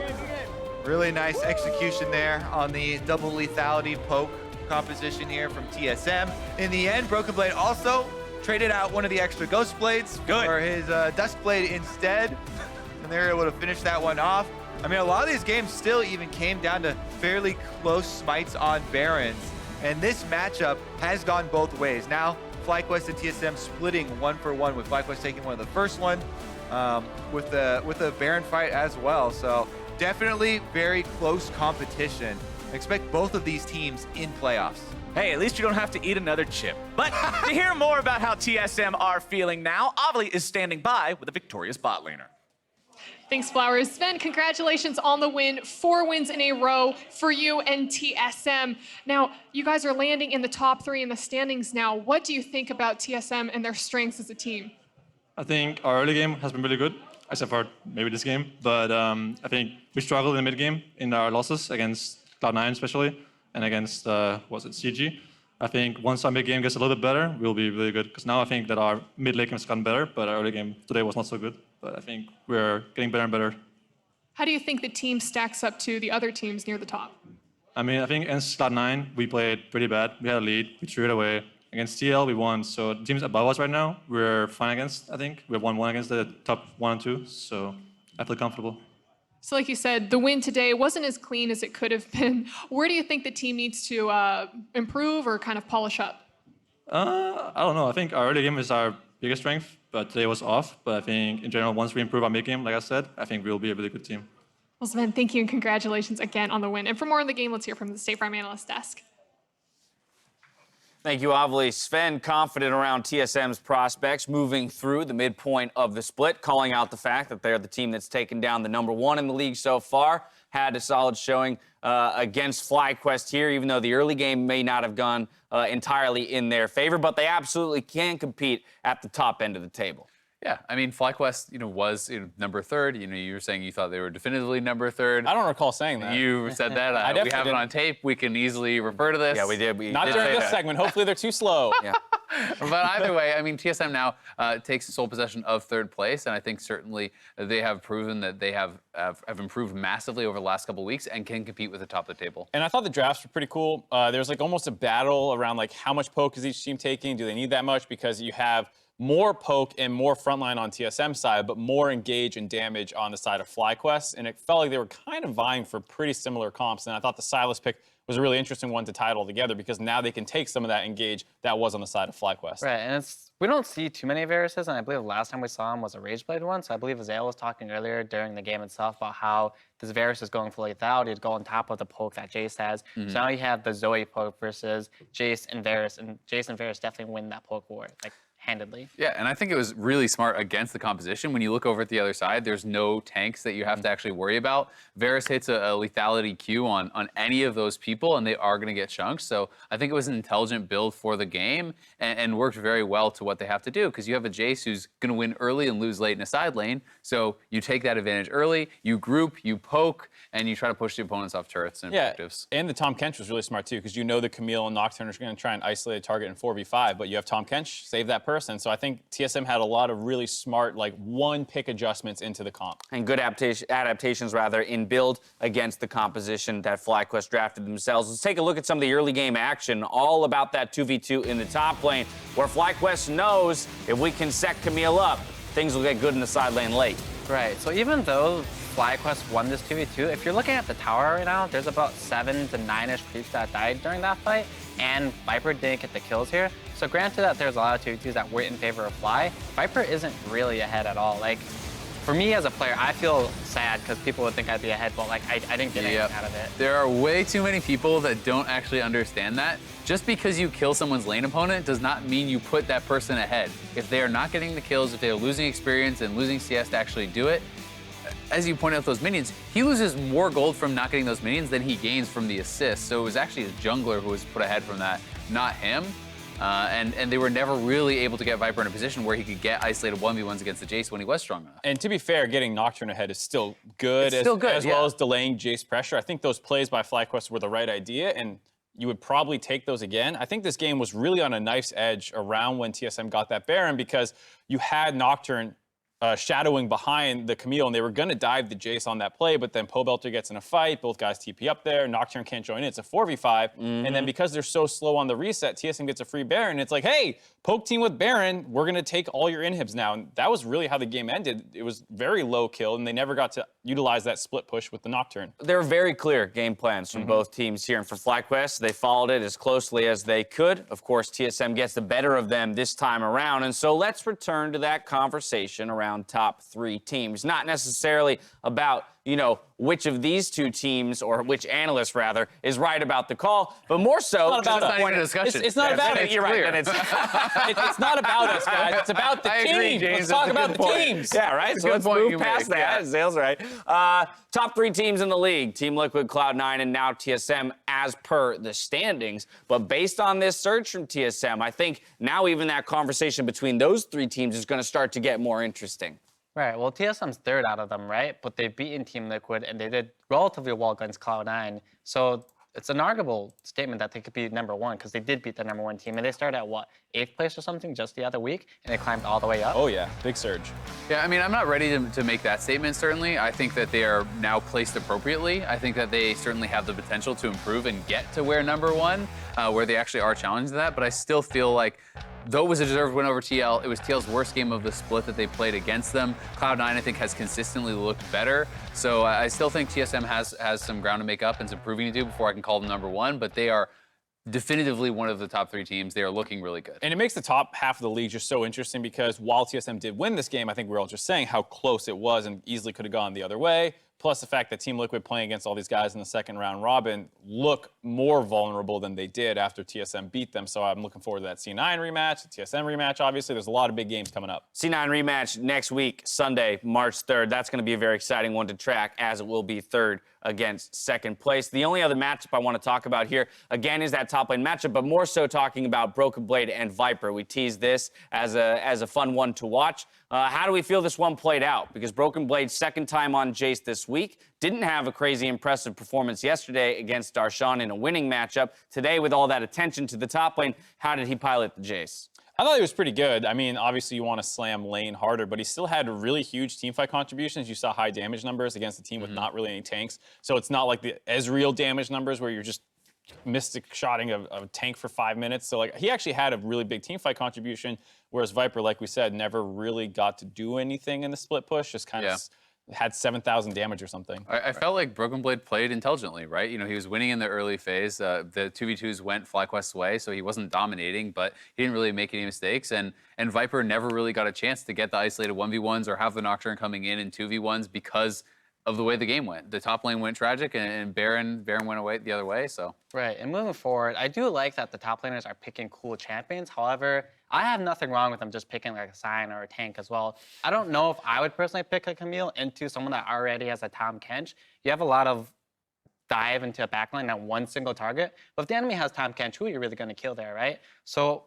Really nice execution there on the double lethality poke composition here from TSM. In the end, Broken Blade also traded out one of the extra Ghost Blades for his Dusk Blade instead, and they're able to finish that one off. I mean, a lot of these games still even came down to fairly close smites on Barons, and this matchup has gone both ways. Now, FlyQuest and TSM splitting 1-for-1, with FlyQuest taking one of the first one, with the Baron fight as well. So definitely very close competition. Expect both of these teams in playoffs. Hey, at least you don't have to eat another chip. But to hear more about how TSM are feeling now, Avli is standing by with a victorious bot laner. Thanks, Flowers. Zven, congratulations on the win. 4 wins in a row for you and TSM. Now, you guys are landing in the top 3 in the standings now. What do you think about TSM and their strengths as a team? I think our early game has been really good, except for maybe this game. But I think we struggled in the mid game in our losses against Cloud9 especially, and against, CG. I think once our mid game gets a little bit better, we'll be really good. Because now I think that our mid lane game has gotten better, but our early game today was not so good. But I think we're getting better and better. How do you think the team stacks up to the other teams near the top? I mean, I think against Cloud9, we played pretty bad. We had a lead, we threw it away. Against TL, we won. So the teams above us right now, we're fine against, I think. We have 1-1 against the top 1 and 2, so I feel comfortable. So like you said, the win today wasn't as clean as it could have been. Where do you think the team needs to improve or kind of polish up? I don't know. I think our early game is our biggest strength, but today was off. But I think in general, once we improve our mid game, like I said, I think we'll be a really good team. Well, Zven, thank you and congratulations again on the win. And for more on the game, let's hear from the State Farm Analyst Desk. Thank you, Avli. Zven confident around TSM's prospects moving through the midpoint of the split, calling out the fact that they're the team that's taken down the #1 in the league so far. Had a solid showing against FlyQuest here, even though the early game may not have gone entirely in their favor, but they absolutely can compete at the top end of the table. Yeah, I mean, FlyQuest, was number 3rd. You were saying you thought they were definitively number 3rd. I don't recall saying that. You said that. I we have definitely it on tape. We can easily refer to this. Yeah, we did. Not during this segment. Hopefully they're too slow. Yeah. But either way, I mean, TSM now takes sole possession of 3rd place, and I think certainly they have proven that they have improved massively over the last couple of weeks and can compete with the top of the table. And I thought the drafts were pretty cool. There's like almost a battle around like how much poke is each team taking? Do they need that much? Because you have more poke and more frontline on TSM side, but more engage and damage on the side of FlyQuest. And it felt like they were kind of vying for pretty similar comps. And I thought the Sylas pick was a really interesting one to tie it all together because now they can take some of that engage that was on the side of FlyQuest. Right, and we don't see too many Varuses, and I believe the last time we saw him was a Rageblade one. So I believe Azale was talking earlier during the game itself about how this Varus is going fully out. He'd go on top of the poke that Jayce has. So now you have the Zoe poke versus Jayce and Varus, and Jayce and Varus definitely win that poke war, like handedly. Yeah, and I think it was really smart against the composition. When you look over at the other side, there's no tanks that you have to actually worry about. Varus hits a lethality Q on any of those people, and they are going to get chunked. So I think it was an intelligent build for the game and worked very well to what they have to do because you have a Jayce who's going to win early and lose late in a side lane. So you take that advantage early, you group, you poke, and you try to push the opponents off turrets and objectives. And the Tahm Kench was really smart too because the Camille and Nocturne are going to try and isolate a target in 4v5, but you have Tahm Kench, save that person. So I think TSM had a lot of really smart, like one-pick adjustments into the comp. And good adaptations, rather, in build against the composition that FlyQuest drafted themselves. Let's take a look at some of the early game action, all about that 2v2 in the top lane, where FlyQuest knows if we can set Camille up, things will get good in the side lane late. Right, so even though FlyQuest won this 2v2, if you're looking at the tower right now, there's about 7 to 9-ish creeps that died during that fight, and Viper didn't get the kills here. So granted that there's a lot of 2v2s that were in favor of Fly, Viper isn't really ahead at all. Like, for me as a player, I feel sad because people would think I'd be ahead, but like I didn't get anything out of it. There are way too many people that don't actually understand that. Just because you kill someone's lane opponent does not mean you put that person ahead. If they are not getting the kills, if they are losing experience and losing CS to actually do it, as you point out those minions, he loses more gold from not getting those minions than he gains from the assist. So it was actually his jungler who was put ahead from that, not him. And they were never really able to get Viper in a position where he could get isolated 1v1s against the Jayce when he was strong enough. And to be fair, getting Nocturne ahead is still good, as well as delaying Jayce pressure. I think those plays by FlyQuest were the right idea, and you would probably take those again. I think this game was really on a knife's edge around when TSM got that Baron because you had Nocturne shadowing behind the Camille, and they were going to dive the Jayce on that play, but then Pobelter gets in a fight, both guys TP up there, Nocturne can't join in, it's a 4v5, and then because they're so slow on the reset, TSM gets a free Baron, it's like, hey, poke team with Baron, we're going to take all your inhibs now, and that was really how the game ended. It was very low kill, and they never got to utilize that split push with the Nocturne. There were very clear game plans from both teams here, and for FlyQuest, they followed it as closely as they could. Of course, TSM gets the better of them this time around, and so let's return to that conversation around top 3 teams. Not necessarily about, which of these 2 teams, or which analyst, rather, is right about the call, but more so... It's not about a discussion. It's not about it. You're right. And it's not about us, guys. It's about the team. Let's talk about the teams. Yeah, right? So let's move past that. Zale's right. Top 3 teams in the league. Team Liquid, Cloud9, and now TSM as per the standings. But based on this surge from TSM, I think now even that conversation between those 3 teams is going to start to get more interesting. Right, well, TSM's 3rd out of them, right? But they've beaten Team Liquid, and they did relatively well against Cloud9. So it's an arguable statement that they could be number 1, because they did beat the number 1 team. And they started at, 8th place or something just the other week, and they climbed all the way up. Oh, yeah, big surge. Yeah, I mean, I'm not ready to make that statement, certainly. I think that they are now placed appropriately. I think that they certainly have the potential to improve and get to where number 1, where they actually are challenged to that. But I still feel like, though it was a deserved win over TL, it was TL's worst game of the split that they played against them. Cloud9, I think, has consistently looked better. So I still think TSM has some ground to make up and some proving to do before I can call them number 1. But they are definitively one of the top 3 teams. They are looking really good. And it makes the top half of the league just so interesting because while TSM did win this game, I think we're all just saying how close it was and easily could have gone the other way. Plus the fact that Team Liquid playing against all these guys in the second round robin look more vulnerable than they did after TSM beat them. So I'm looking forward to that C9 rematch, the TSM rematch, obviously. There's a lot of big games coming up. C9 rematch next week, Sunday, March 3rd. That's going to be a very exciting one to track, as it will be 3rd against second place. The only other matchup I want to talk about here, again, is that top lane matchup, but more so talking about Broken Blade and Viper. We teased this as a fun one to watch. How do we feel this one played out? Because Broken Blade's second time on Jayce this week, didn't have a crazy impressive performance yesterday against Darshan in a winning matchup. Today, with all that attention to the top lane, how did he pilot the Jayce? I thought he was pretty good. I mean, obviously you want to slam lane harder, but he still had really huge teamfight contributions. You saw high damage numbers against a team with not really any tanks. So it's not like the Ezreal damage numbers where you're just mystic shotting a tank for 5 minutes. So like he actually had a really big teamfight contribution, whereas Viper, like we said, never really got to do anything in the split push, just kind of had 7,000 damage or something. I felt like Broken Blade played intelligently, right? You know, he was winning in the early phase. The 2v2s went FlyQuest's way, so he wasn't dominating, but he didn't really make any mistakes. And Viper never really got a chance to get the isolated 1v1s or have the Nocturne coming in 2v1s because of the way the game went. The top lane went tragic, and Baron went away the other way, so. Right, and moving forward, I do like that the top laners are picking cool champions. However, I have nothing wrong with them just picking like a Sign or a tank as well. I don't know if I would personally pick a Camille into someone that already has a Tahm Kench. You have a lot of dive into a backline at one single target, but if the enemy has Tahm Kench, who are you really going to kill there, right? So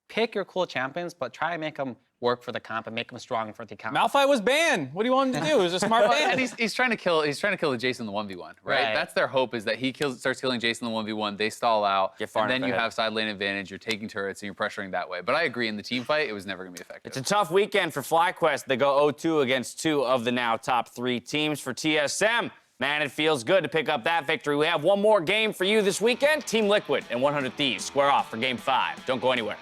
pick your cool champions, but try and make them work for the comp and make them strong for the comp. Malphite was banned. What do you want him to do? It was a smart ban. And he's trying to kill the Jayce in the 1v1, right? That's their hope, is that he starts killing Jayce in the 1v1, they stall out, and then you have side lane advantage, you're taking turrets and you're pressuring that way. But I agree, in the team fight, it was never gonna be effective. It's a tough weekend for FlyQuest. They go 0-2 against 2 of the now top 3 teams. For TSM, man, it feels good to pick up that victory. We have one more game for you this weekend. Team Liquid and 100 Thieves square off for Game 5. Don't go anywhere.